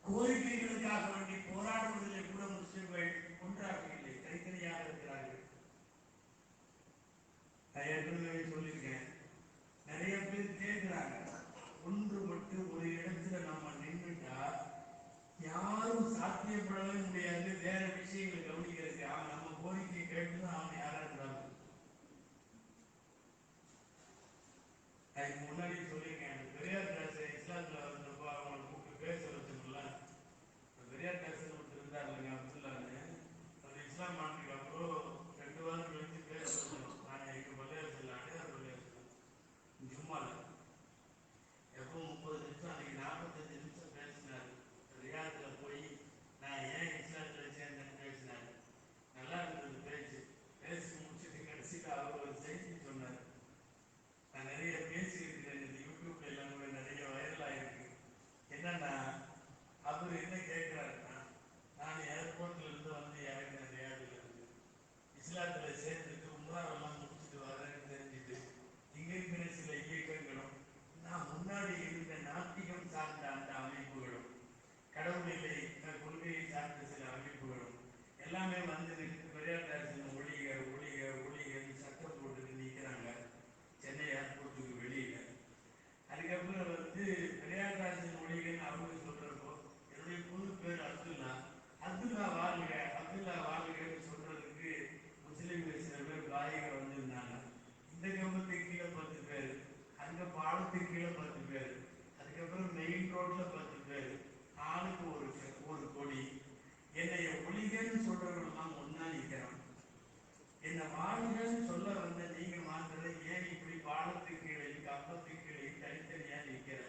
கோரிக்கைகளுக்காக வேண்டி போராடுவதிலே கூட முஸ்லிம்கள் ஒன்றாக இல்லை, தனித்தனியாக இருக்கிறார்கள். நான் ஏற்கனவே சொல்லியிருக்கேன், நிறைய பேர் கேட்கிறாங்க, ஒன்றுபட்டு ஒரு இடத்துல நம்ம நின்றுட்டா யாரும் சாத்தியப்படவே முடியாது, வேற விஷயங்களை கவனிக்கிறதுக்கு. அவன் நம்ம கோரிக்கையை கேட்டுதான் அவன் யாரா இருந்தாங்க. அதுக்கு முன்னாடி சொல்லியிருக்கேன், பெரியார் கிளாஸ் இஸ்லாத்துல வந்தப்போ அவங்களை கூப்பிட்டு பேச வச்சோம்ல, பெரியார் கிளாஸ் ஒருத்தர் இருந்தார் இல்லைங்க, அப்துல்லான்னு, அவர் இஸ்லாம் மாட்டுக்கு அப்புறம் 2 வாரம் கழிச்சு பேச வச்சோம். நான் எங்க பள்ளியார் செல்லானே பள்ளியார் செல்லாம் சும்மா எப்போ 30 நிமிஷம், அன்னைக்கு 45 நிமிஷம் பேசினார். ரியாதுல போய் நான் ஏன் இஸ்லாத்துல சேர்ந்தேன்னு பேசினார். நல்லா இருந்தது பேச்சு. பேசி முடிச்சுட்டு கடைசியில் அவர் ஒரு செய்தி சொன்னார். நான் நிறைய பேசியிருக்கிறேன், இந்த யூடியூப்ல எல்லாம் கூட நிறைய வைரல் ஆயிருக்கு. என்னன்னா, அவர் என்ன கேட்கிறாருன்னா, நான் ஏர்போர்ட்ல இருந்து வந்து இறங்கினேன் ரியாதுல இருந்து, இஸ்லாத்துல சேர்ந்துட்டு உம்ராவெல்லாம் முடிச்சுட்டு வரேன்னு தெரிஞ்சுட்டு, இங்க இருக்கிற சில இயக்கங்களும் நான் முன்னாடி இருந்த நாத்திகம் சார்ந்த அந்த அமைப்புகளும், கடவுளில்லை கொள்கையை சார்ந்த சில அமைப்புகளும் எல்லாமே வந்து பெரியார் ஒளிக ஒளிக ஒளிகன்னு சட்டம் போட்டுட்டு நிற்கிறாங்க சென்னை ஏர்போர்ட்டுக்கு வெளியில. அதுக்கப்புறம் பெரியார் ஒளிகன்னு அவங்க சொல்றப்போ, என்னுடைய புது பேர் அப்துல்லா, அப்துல்லா வாழ்க, அப்துல்லா வாழ்கன்னு சொல்றதுக்கு முஸ்லீம்கள் சில பேர் பாயிக வந்திருந்தாங்க. இந்த கம்பத்துக்கு கீழே 10 பேர், அங்க பாலத்துக்கு கீழே 10 பேர், அதுக்கப்புறம் மெயின் ரோட்ல 10 பேர், ஆளுக்கு ஒரு கொடி. என்னைய ஒளிகன்னு சொல்றவங்கெல்லாம் ஒன்னா நிற்கிறான். என்ன வாழ்கன்னு சொல்ல வந்த நீங்க மாத்திர ஏன் இப்படி பாலத்துக்கு கீழே, கம்பத்துக்கு கீழே தனித்தனியா நிற்கிற?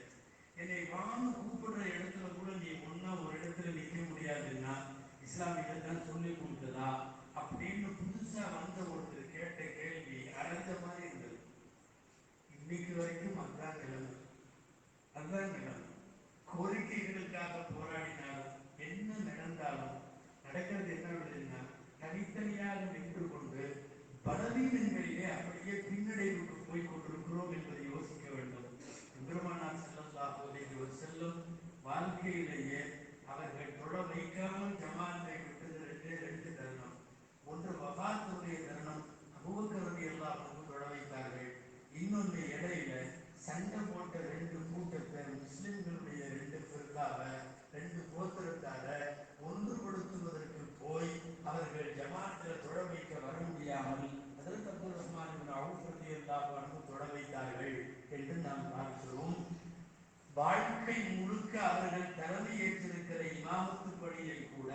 என்னை வான்னு கூப்பிடுற இடத்துல கூட நீ ஒன்னா ஒரு இடத்துல நிற்க முடியாதுன்னா இஸ்லாமியத்தான் சொல்லி கொடுத்ததா அப்படின்னு புதுசா வந்த ஒருத்தர் கேட்ட கேள்வி அரைஞ்ச மாதிரி இருந்தது. இன்னைக்கு வரைக்கும் அதுதான் நிலைமை, அதுதான் நிலைமை. கோரிக்கைகளுக்காக போராடினாலும் என்ன நடந்தாலும் நடக்கிறது என்ன, தனித்தனியாக நின்று கொண்டு பலவீனங்களிலே அப்படியே பின்னடைவுக்கு போய் கொண்டிருக்கிறோம் என்பதை யோசிக்க வேண்டும். பெருமானார் ஸல்லல்லாஹு அலைஹி வஸல்லம் வாழ்க்கையிலேயே அவர்கள் தொட வைக்காமல் ஜமாத்தை விட்டது 2 தருணம். ஒன்று வஃபாத்துடைய தருணம், அபூபக்கர் ரலியல்லாஹு அன்ஹு தொட வைத்தார்கள். நாம் பார்க்கிறோம். வாழ்க்கை முழுக்க அவர்கள் தலைமை ஏற்றிருக்கிற இமாமத்து பணியை கூட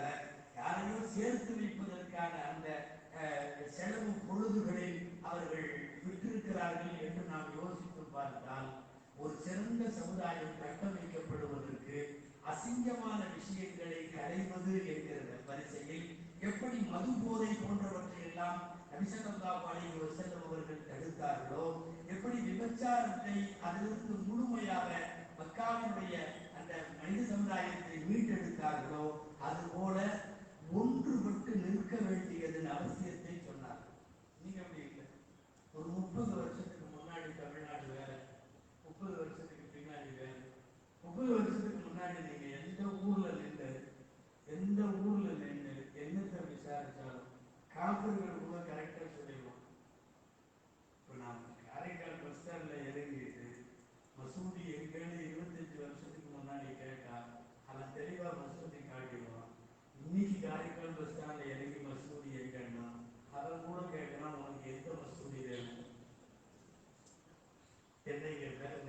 யாரையோ சேர்த்து வைப்பதற்கான அந்த செலவு பொழுதுகளில் அவர்கள் விட்டிருக்கிறார்கள் என்று நாம் யோசித்து பார்த்தால், ஒரு சிறந்த சமுதாயம் கட்டமைக்கப்படுவதற்கு அசிங்கமான விஷயங்களை களைவது என்கிற வரிசையில் எப்படி மது போதை போன்றவற்றை எல்லாம் நபி ஸல்லல்லாஹு அலைஹி வஸல்லம் அவர்கள் தடுத்தார்களோ, எப்படி விபச்சாரத்தை அதிலிருந்து முழுமையாக மக்காவினுடைய அந்த மனித சமுதாயத்தை மீட்டெடுத்தார்களோ, அதுபோல ஒன்றுபட்டு நிற்க வேண்டியதன் அவசியத்தை சொன்னார்கள். நீங்க அப்படி இல்லை. ஒரு 30 வருஷத்துக்கு முன்னாடி தமிழ்நாடு வேற, 30 வருஷத்துக்கு பின்னாடி வேற. 30 வருஷத்துக்கு முன்னாடி நீங்க எந்த ஊர்ல நின்று என்னத்தை விசாரிச்சாலும் காப்பீர்கள் கூட கரெக்டா சொல்லிடுவோம். இப்போ நான் காரைக்கால் பஸ் ஸ்டாண்ட்ல இறங்கிட்டு மசூதி எங்கன்னு 25 வருஷத்துக்கு முன்னாடி கேட்டா அவன் தெளிவா மசூதி காட்டிடுவான். இன்னைக்கு காரைக்கால் பஸ் ஸ்டாண்ட்ல இறங்கி மசூதி எங்கன்னா அவன் கூட கேட்கலாம், உனக்கு எந்த மசூதி வேணும்?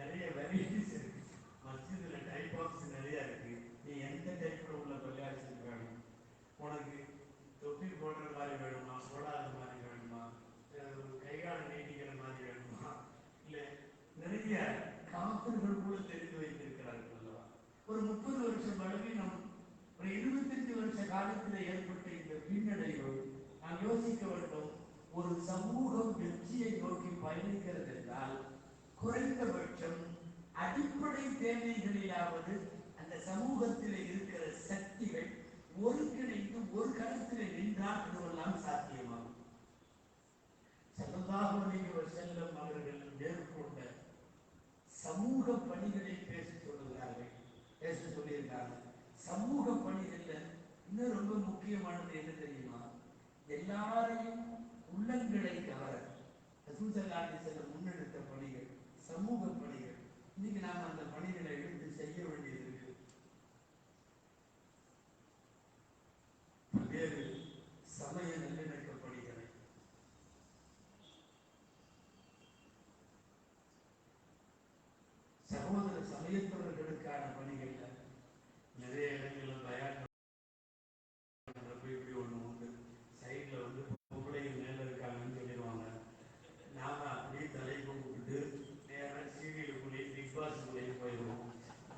நிறைய வெரைட்டிஸ் இருக்கு. மஸ்ஜிதுல டைப் ஆஃப்ஸ் நிறைய இருக்கு. நீ எந்த டைப்ல உள்ள பள்ளியாசல் வேணும்? உனக்கு தொப்பி போடுற மாதிரி வேணுமா, போடாத மாதிரி வேணுமா, கைகால நீட்டிக்கிற மாதிரி வேணுமா? இல்லை, நிறைய காப்பீர்கள் கூட தெரிந்து வைத்திருக்கிறார்கள் அல்லவா? ஒரு 30 வருஷம் பலவீனம், ஒரு 25 வருஷ காலத்தில் ஏற்பட்ட இந்த பின்னடைவு நாம் யோசிக்க வேண்டும். ஒரு சமூகம் வெற்றியை நோக்கி பயணிக்கிறது என்றால் குறைந்தபட்சம் அடிப்படை தேவைகளிலாவது அந்த சமூகத்தில் இருக்கிற சக்திகள் ஒருங்கிணைந்து ஒரு கருத்தில் நின்றால் இதுவெல்லாம் சாத்தியமாகும். ஸல்லல்லாஹு அலைஹி வஸல்லம் அவர்கள் மேற்கொண்ட சமூக பணிகளை பேச சொல்லியிருக்காங்க. சமூக பணிகள்ல இன்னும் ரொம்ப முக்கியமானது என்ன தெரியுமா? எல்லாரையும் உள்ளங்களை கவர ரசூல் ஸல்லல்லாஹு அலைஹி வஸல்லம் முன்னெடுத்த பணிகள் சமூக பணிகள். இன்னைக்கு நாம அந்த பணிகளை எடுத்து செய்ய வேண்டியது இருக்கு. பல்வேறு சமய நல்லிணக்க பணிகளை, சகோதர சமயத்தவர்களுக்கான பணிகள்ல நிறைய இடங்களில் தயார் இப்படி ஒண்ணு உண்டு. சைட்ல பொம்பளைகள் மேல இருக்காங்கன்னு சொல்லிடுவாங்க. நாம அப்படியே தலை கொண்டுட்டு நேரம் சீரியலுக்குள்ளே பிக் பாஸுக்குள்ளேயே போயிடுவோம்.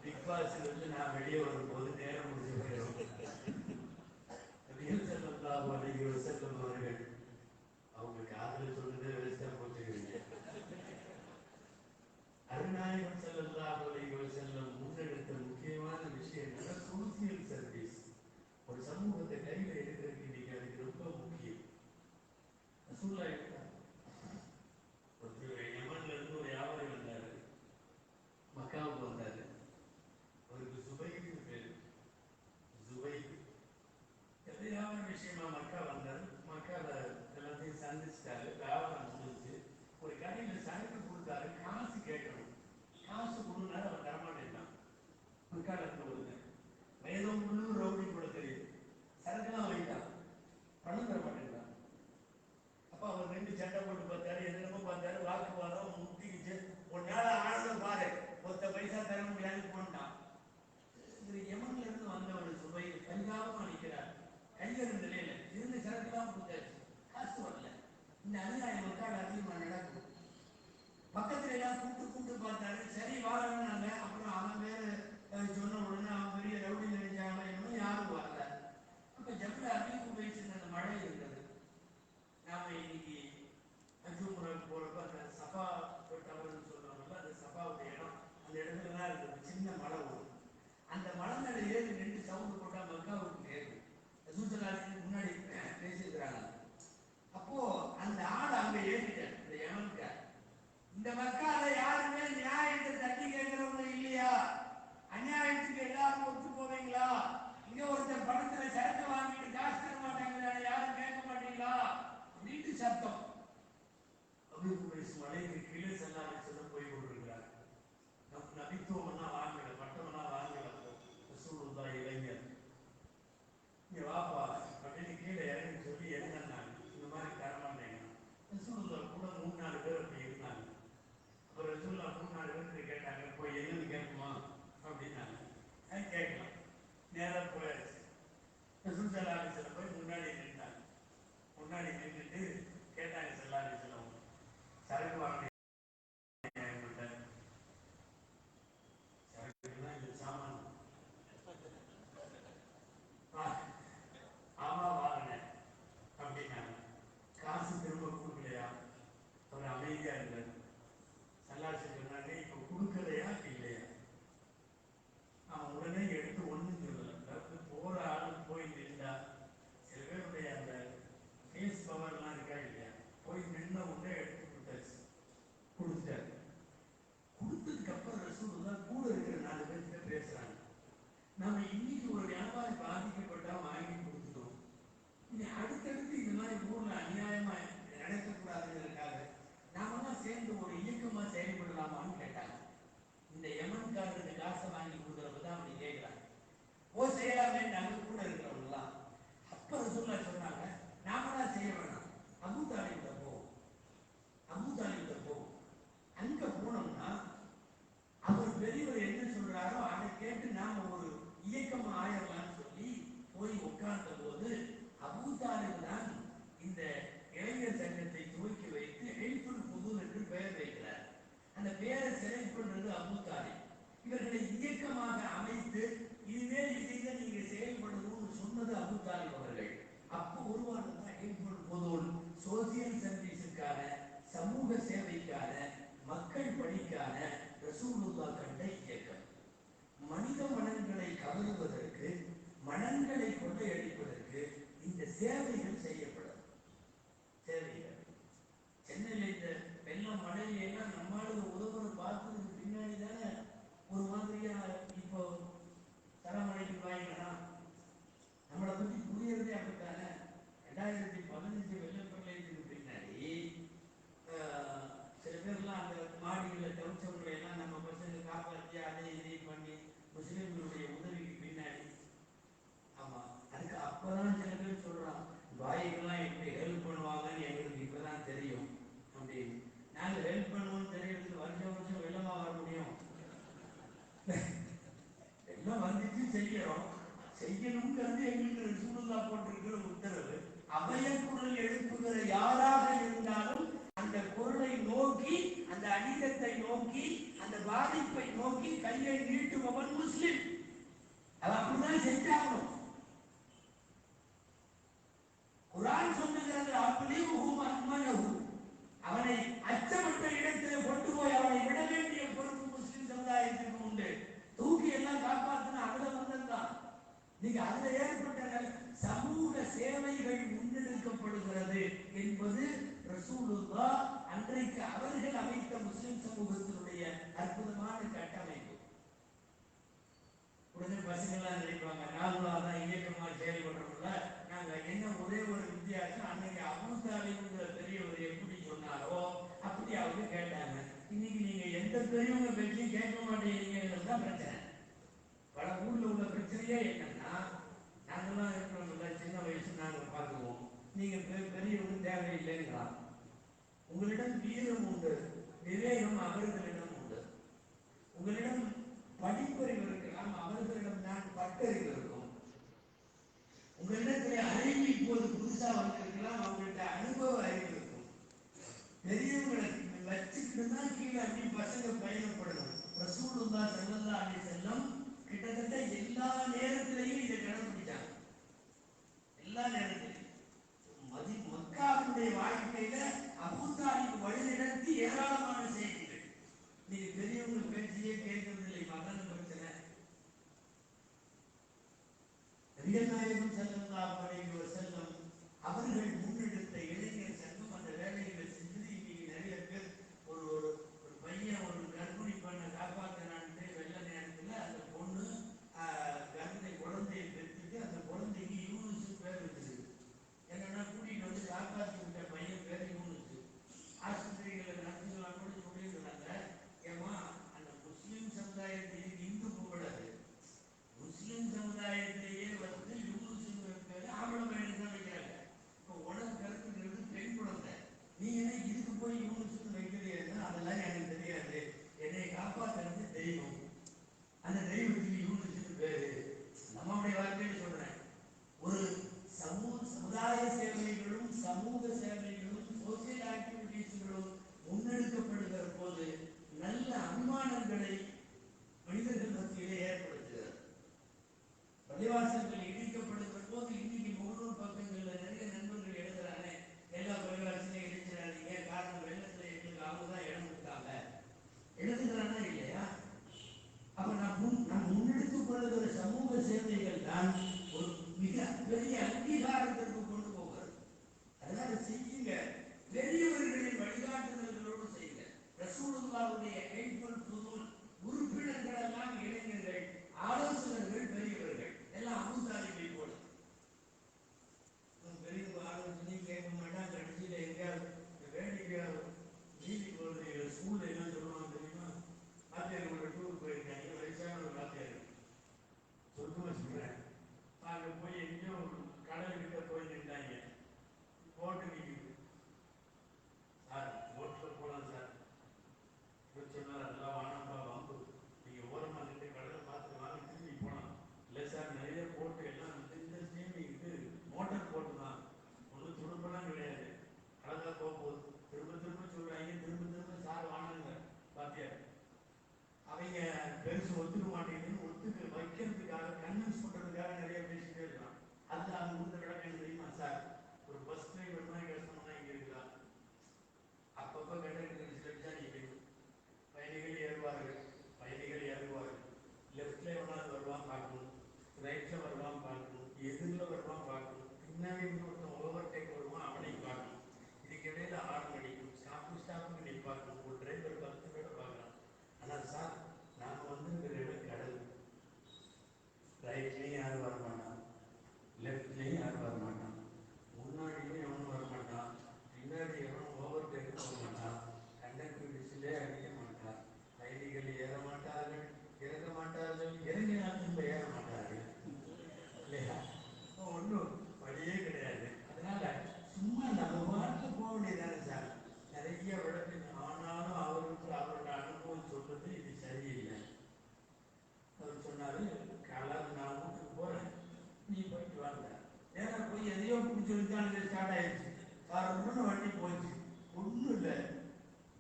பிக் பாஸ்ல இருந்து நான் வெளியே வரும்போது நேரம் முடிஞ்சு போயிடும். நபிகள் ஸல்லல்லாஹு அலைஹி வஸல்லம் அவர்கள் அவங்க காதல சொன்னதே வேஸ்டா போச்சுக்கிறீங்க. அருநாயகம் ஸல்லல்லாஹு அலைஹி வஸல்லம் முன்னெடுத்த முக்கியமான விஷயம் என்னன்னா சோசியல் சர்வீஸ். ஒரு சமூகத்தை கையில எடுக்கிறதுக்கு இன்னைக்கு அதுக்கு ரொம்ப முக்கியம். ரசூலுல்லாஹ் யமன்ல இருந்து ஒரு வியாபாரி வந்தாரு, மக்காவுக்கு வந்தாரு. அவருக்கு சுபைக்கு பேரு. சுபைக்கு வியாபார விஷயமா மக்கா வந்தாரு. மக்கால எல்லாத்தையும் சந்திச்சிட்டாரு. வியாபாரம் முடிஞ்சு ஒரு கடையில சரக்கு கொடுத்தாரு. காசு கேட்கணும். காசு கொடுனாரு. அவர் தரமாட்டேன். மக்கால இருந்து கொடுங்க. ஏதோ முழு ரவுடி கூட தெரியுது. சரக்குலாம் வைத்தான், பணம் தர மாட்டேங்கிறான். அப்ப அவர் 2 சண்டை போட்டு பார்த்தாரு, என்னென்னமோ பார்த்தாரு, வாக்குவாதம் முட்டிக்கிச்சு. ஒரு நாள் ஆனதும் பாரு, ஒத்த பைசா தர முடியாது போட்டான். யமன்ல இருந்து வந்தவர் சுபை கஞ்சாவும் அளிக்கிறார். கையறு நிலையில இருந்த சரக்குலாம் கொடுத்தாச்சு, காசு வரல. இந்த அநியாயம் மக்கள் அதிகமா நடக்கும். பக்கத்துல எல்லாம் கூப்பிட்டு பார்த்தாரு. சரி வாழணும்னாங்க. அப்புறம் அவன் வேற சொன்ன உடனே அவன் பெரிய ரவுடி நினைச்சாங்க. இன்னும் யாரும் வரல. அப்ப ஜப்ல அதிகம் பேசின அந்த மழை இருந்தது. நாம இன்னைக்கு அஜுமுறை போறப்ப அந்த சபா டவர்னு சொல்றாங்கல்ல, அந்த சபாவுடைய இடம், அந்த இடத்துல தான் இருந்தது. சின்ன மழை வரும். அந்த மலை மேல ஏறி 2 சவுண்டு போட்டா மக்காவுக்கு கேட்கும். ரசூல் ஸல்லல்லாஹு அலைஹி வஸல்லம் முன்னாடி பேசியிருக்கிறாங்க. அப்போ அந்த ஆள் அங்க ஏறிட்டார். இந்த யமன்க இந்த மக்கால யாருமே நியாயத்தை தட்டி கேட்கிறவங்க இல்லையா? அநியாயத்துக்கு எல்லாரும் ஒத்து போவீங்களா? இங்க ஒருத்தர் பணத்துல சரக்கு வாங்கிட்டு காசு தர மாட்டாங்களா? யாரும் கேட்க மாட்டீங்களா? அப்படின்னு சத்தம். மலைக்கு கீழே ஸல்லல்லாஹு அலைஹி வஸல்லம் போய் கொண்டிருக்கிறார். நபித்துவம்லாம் வாங்கல, பட்டம்லாம் வாங்கல. ரசூலுல்லாஹ் இளைஞர், இங்க வாப்பா அப்படின்னு கீழே இறங்கி சொல்லி இறங்கினாங்க. இந்த மாதிரி தரமாட்டேங்க. ரசூலுல்லாஹ் கூட 3-4 பேர் அப்படி இருந்தாங்க. அப்ப நாம இன்னைக்கு ஒரு வியாபாரி பாதிக்கப்பட்டா வாங்கி கொடுத்துட்டோம். இனி அடுத்தடுத்து இந்த மாதிரி ஊர்ல அநியாயமா நடக்கக்கூடாதுங்கிறதுக்காக நாமெல்லாம் சேர்ந்து ஒரு இயக்கமா செயல்படலாமான்னு கேட்டாங்க. இந்த யமன்காரருக்கு காசை வாங்கி கொடுக்குறப்பதான் அப்படி கேட்கிறாங்க. ஓ செய்யலாமே நாங்க கூட இருக்கிறவங்கலாம். அப்ப ரசூலுல்லாஹ் சொன்னாங்க, நாமெல்லாம் செய்ய வேணாம், அபூ தாலிப்கிட்ட போவோம். அபூ தாலிப்கிட்ட போவோம். அங்க போனோம்னா அவர் பெரியவர் என்ன சொல்றாரோ அதை கேட்டு நாம ஒரு இயக்கமா ஆயிரலாம்னு சொல்லி போய் உட்கார்ந்த போது அபூ தாலிப் தான் இந்த இளைஞர் சங்கத்தை துவக்கி வைத்து ஹில்ஃபுல் ஃபுதூல் என்று பெயர் வைக்கிறார். அந்த பெயரை செலக்ட் பண்றது அபூ தாலிப். இவர்களை இயக்கமாக அமைத்து இனிமேல் இதை நீங்க செயல்படணும்னு சொன்னது அபூ தாலிப் அவர்கள். அப்போ உருவானதுதான் ஹில்ஃபுல் ஃபுதூல், சோசியல் சர்வீஸுக்கான, சமூக சேவைக்கான, மக்கள் பணிக்கான ரசூலுல்லாஹ் கண்ட இயக்கம். மனித மனங்களை கவருவதற்கு, மனங்களை கொள்ளையடிப்பதற்கு இந்த சேவைகள் செய்யப்படும். சேவைகள் சென்னையில் இந்த வெள்ளம் மழையில எல்லாம் நம்மளுக்கு உதவுற பார்த்ததுக்கு பின்னாடி தானே ஒரு மாதிரியா இப்போ தரமழைக்கு வாங்கிக்கலாம். நம்மளை பத்தி புரியறதே அப்படித்தானே. 2015 வெள்ளப்பிரளயத்துக்கு பின்னாடி சில பேர்லாம் அந்த மாடிகளில் தவிச்சவங்களை எல்லாம் நம்ம பசங்க காப்பாற்றி அதை இதையும் பண்ணி முஸ்லிம்களுடைய உதவிக்கு பின்னாடி. ஆமா, அதுக்கு அப்பதான் சில பேர் சொல்றான், பாய்க்கெல்லாம் எப்படி ஹெல்ப் பண்ணுவாங்கன்னு எங்களுக்கு இப்பதான் தெரியும் அப்படின்னு. நாங்க ஹெல்ப் பண்ணுவோம்னு தெரியறதுக்கு வருஷம் வருஷம் வெள்ளமா வர முடியும்? எல்லாம் வந்துச்சு செய்யறோம். செய்யணுங்கிறது எங்களுக்கு ரசூலுல்லாஹ் போட்டிருக்கிற உத்தரவு. அபயக்குரல் எழுப்புகிற யாராக இருந்தாலும் அந்த குரலை நோக்கி, அந்த அநீதத்தை நோக்கி, அந்த பாதிப்பை நோக்கி கையை நீட்டுபவன் முஸ்லிம். அது அப்படிதான் செஞ்சாகணும். குர்ஆன் சொல்லுகிறது, அப்லிஹும் அஹ்மனஹு, அவனை அச்சமற்ற இடத்திலே கொண்டு போய் அவனை விட வேண்டிய பொறுப்பு முஸ்லிம் சமுதாயத்திற்கு உண்டு. தூக்கி எல்லாம் காப்பாற்றினா அதுல வந்ததுதான். நீங்க அதுல ஏற்பட்ட சமூக சேவைகள் முன்னெடுக்கப்படுகிறது என்பது ரசூலுல்லாஹ் அன்றைக்கு அவர்கள் அமைத்த முஸ்லிம் சமூகத்தினுடைய அற்புதமான கட்டமைப்பு. உடனே பசங்கள்லாம் நினைப்பாங்க, நார்மலாதான் இயக்கமா செயல்படுறோம்ல, நாங்க என்ன ஒரே ஒரு வித்தியாசம், அன்னைக்கு அபூ தாலிப்ங்கிற பெரியவர் எப்படி சொன்னாரோ அப்படி அவங்க கேட்டாங்க. இன்னைக்கு நீங்க எந்த பெரியவங்க பேச்சையும் கேட்க மாட்டேங்கிறீங்கிறது தான் பிரச்சனை. பல ஊர்ல உள்ள பிரச்சனையே என்னன்னா, நாங்கெல்லாம் இருக்கிறவங்கள சின்ன வயசு நாங்க பார்க்குவோம், நீங்க பெரியவங்க தேவையில்லைங்கிறான். உங்களிடம் வீரம் உண்டு, விவேகம் அவர்களிடம் உண்டு. உங்களிடம் படிப்பறிவு இருக்கலாம், அவர்களிடம் தான் பட்டறிவு இருக்கும். உங்களிடத்தில் அறிவு இப்போது புதுசா வந்திருக்கலாம், அவங்கள்ட்ட அனுபவ அறிவு இருக்கும். பெரியவங்களை வச்சுக்கிட்டு தான் கீழே அப்படி பசங்க பயணப்படணும். ரசூலுல்லாஹ் ஸல்லல்லாஹு அலைஹி வஸல்லம் கிட்டத்தட்ட எல்லா நேரத்திலையும் இதை கடைபிடிச்சாங்க. எல்லா நேரத்திலையும் மக்காவுடைய வாழ்க்கையில அபூ தாலிப் வழிநடத்தி ஏராளமான செய்திகள். நீங்க பெரியவங்க பேச்சையே கேட்கறது இல்லை, மகன் பிரச்சனை. நபிகள் நாயகம் ஸல்லல்லாஹு அலைஹி வஸல்லம் அவர்கள் முன்னெடுத்த இளைஞர் சங்கம் அந்த வேலைகளை செஞ்சது. இன்னைக்கு நிறைய பேர் ஒரு பையன் ஒரு கர்ப்பிணி பண்ண காப்பாற்றினான்ட்டு வெள்ள நேரத்தில் அந்த பொண்ணு கர்ப்பிணி குழந்தையை பெற்றுட்டு அந்த குழந்தைக்கு யூனுஸ் பேர் வச்சிருக்கு. என்னன்னா கூட்டிட்டு வந்து காப்பாற்றி விட்ட பையன் பேர் யூனுஸ். ஆஸ்பத்திரிகளை நடத்துக்கலாம் கூட சொல்லியிருக்கிறாங்க, ஏமா அந்த முஸ்லிம் சமுதாயத்தில் இந்து கூடாது, முஸ்லிம் சமுதாயத்திலேயே வந்து யூனுஸ்ங்கிற பேர் ஆம்பளை பையனுக்கு தான் வைக்கிறாங்க. இப்போ உனக்கு கருத்துங்கிறது பெண் குழந்தை, நீ என்ன இதுக்கு போய் யூனுஸ்ன்னு வைக்கிறீங்கன்னா அதெல்லாம் எனக்கு தெரியாது, என்னை காப்பாற்றுறது தெய்வம், அந்த தெய்வத்துக்கு யூனிவர்சிட்டி பேரு. நம்மளுடைய வார்த்தையை சொல்றேன். ஒரு சமுதாய சேவைகளும் சமூக சேவைகளும் சோசியல் ஆக்டிவிட்டிஸ்களும் முன்னெடுக்கப்படுகிற போது நல்ல அனுமானங்களை மனிதர்கள் மத்தியிலே ஏற்படுத்துகிறது. பள்ளிவாசல்கள் இடிக்கப்படுகிற போது இன்னைக்கு முகநூல் பக்கங்கள்ல நிறைய நண்பர்கள் எழுதுறாங்க, எல்லா பள்ளிவாசலையும் இடிச்சிடாதீங்க, காரணம் வெள்ளத்துல எங்களுக்கு அவங்கதான் இடம் கொடுத்தாங்க, எழுதுகிறானா இல்லையா? அப்ப நாம் முன்னெடுத்துக் கொள்ளுகிற சமூக சேவைகள் தான் ஒரு மிக பெரிய அங்கீகாரத்திற்கு கொண்டு போகிறது. அதனால செய்யுங்க, பெரியவர்களின் வழிகாட்டுதல்களோடு செய்யுங்க. ரசூலுல்லாஹ்வுடைய ஹில்ஃபுல் ஃபுதூல் உறுப்பினர்கள் எல்லாம் இளைஞர்கள், ஆலோசகர்கள் பெரியவர்கள். ஒத்துக்க மாட்டேங்குதுன்னு ஒத்துக்க வைக்கிறதுக்காக கன்வின்ஸ் பண்றதுக்காக நிறைய பேசிட்டே இருக்கான். அதுல அவங்க கொடுத்த விளக்கம் என்ன தெரியுமா சார்? ஒரு பஸ் டிரைவர் மாதிரி கஷ்டம்னா இங்க இருக்கா, அப்பப்ப கண்டக்டர் சிலர் நிற்கணும், பயணிகள் ஏறுவார்கள், பயணிகள் இறங்குவார்கள், லெஃப்ட்ல எவனாவது வருவான் பார்க்கணும், ரைட்ல வருவான் பார்க்கணும், எதிரில் வருவான் பார்க்கணும், பின்னாடி ஒருத்தன் ஓவர்டேக் வருவான் அவனையும் பார்க்கணும், இதுக்கு இடையில ஆறு அடிக்கும், ஸ்டாப்புக்கு நிற்பாக்கணும், ஒரு டிரைவர் 10 பேரை பார்க்கலாம். ஆனால் சார் நாம வந்துருக்கிற இடம் கடல், ரைட்லேயும் யாரும் வரமாட்டான், லெஃப்ட்லேயும் யாரும் வரமாட்டான், முன்னாடியும் எவனும் வரமாட்டான், பின்னாடி எவனும் ஓவர்டேக் போக மாட்டான், கண்டக்டர் விசிலே அடிக்க மாட்டான், பயணிகள் ஏற மாட்டார்கள், இறங்க மாட்டார்கள், இறங்கினால் திரும்ப ஏற மாட்டார்கள் இல்லையா? ஒன்றும் வழியே கிடையாது. அதனால சும்மா நம்ம பாட்டு போக வேண்டியதானே சார்? நிறைய விளக்கு. ஆனாலும் அவரோட அனுபவம் சொல்றது இது சரியில்லை. அவர் சொன்னாரு, கலர் நான் வீட்டுக்கு போறேன், நீ போயிட்டு வாங்க. நேரம் போய் எதையோ பிடிச்சி வச்சாங்க, ஸ்டார்ட் ஆயிடுச்சு, காரணம்னு வண்டி போயிடுச்சு. ஒன்றும் இல்லை,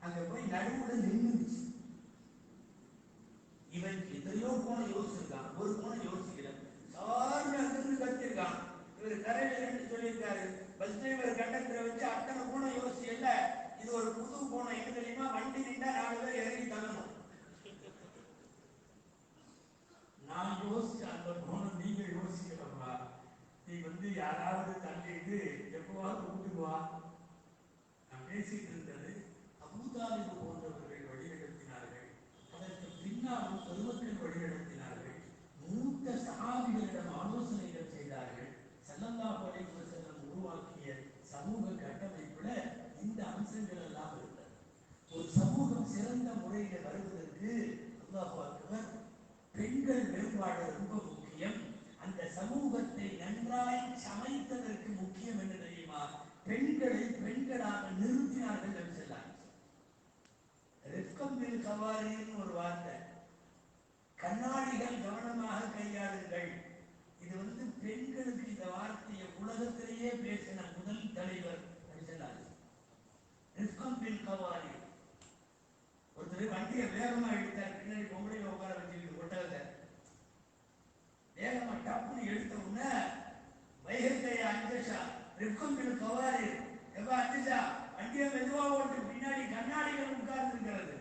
அங்க போய் நடுவுல நின்றுச்சு. இவன் எத்தனையோ போன யோசிச்சிருக்கான், ஒரு போன யோசிக்கல, சார்னு அங்கிருந்து கத்திருக்கான். இவர் கரையில சொல்லியிருக்காரு, பஸ் டிரைவர் கண்டக்டரை வச்சு அத்தனை போன யோசிக்கல, இது ஒரு புது போன எங்க தெரியுமா, வண்டி நின்றா 4 பேர் இறங்கி தள்ளணும். நான் யோசிச்ச அந்த போன நீங்க யோசிக்கிறப்பா, நீ யாராவது தள்ளிட்டு எப்பவாவது வீட்டுக்கு வா. நான் பேசிட்டு இருந்தது அபூதாலிப் போன்றவர்கள் வழிநடத்தினார்கள், அதற்கு பின்னாலும் பெருமக்கள் வழிநடத்தினார்கள், மூத்த சஹாபிகளிடம் ஆலோசனைகள் செய்தார்கள். ஸல்லல்லாஹு அலைஹி வஸல்லம் உருவாக்கிய சமூக கட்டமைப்புல இந்த அம்சங்கள் எல்லாம் இருந்தது. ஒரு சமூகம் சிறந்த முறையில் வருவதற்கு அல்லாஹ் அக்பர், பெண்கள் மேம்பாடு ரொம்ப முக்கியம். அந்த சமூகத்தை நன்றாய் சமைத்ததற்கு முக்கியம் என்ன தெரியுமா? பெண்களை பெண்களாக நிறுத்தினார்கள் என்று சொன்னார். ரிஃப்கம்பில் கவாரின்னு ஒரு வார்த்தை, கண்ணாடிகள் கவனமாக கையாளுங்கள். இது பெண்களுக்கு இந்த வார்த்தையை உலகத்திலேயே பேசின முதல் தலைவர் சொன்னார். ரிஃப்கம்பில் கவாரி. ஒருத்தர் வண்டியை வேகமா எடுத்தார், பின்னாடி பொம்பளையை உட்கார வச்சுக்கிட்டு ஒட்டகத்தை வேகமா டப்புன்னு எடுத்த உடனே வைகத்தைய அஞ்சஷா ரிஃப்கம்பில் கவாரி, எவ்வளோ அஞ்சஷா வண்டியை மெதுவா ஓட்டு, பின்னாடி கண்ணாடிகள் உட்கார்ந்து இருக்கிறது.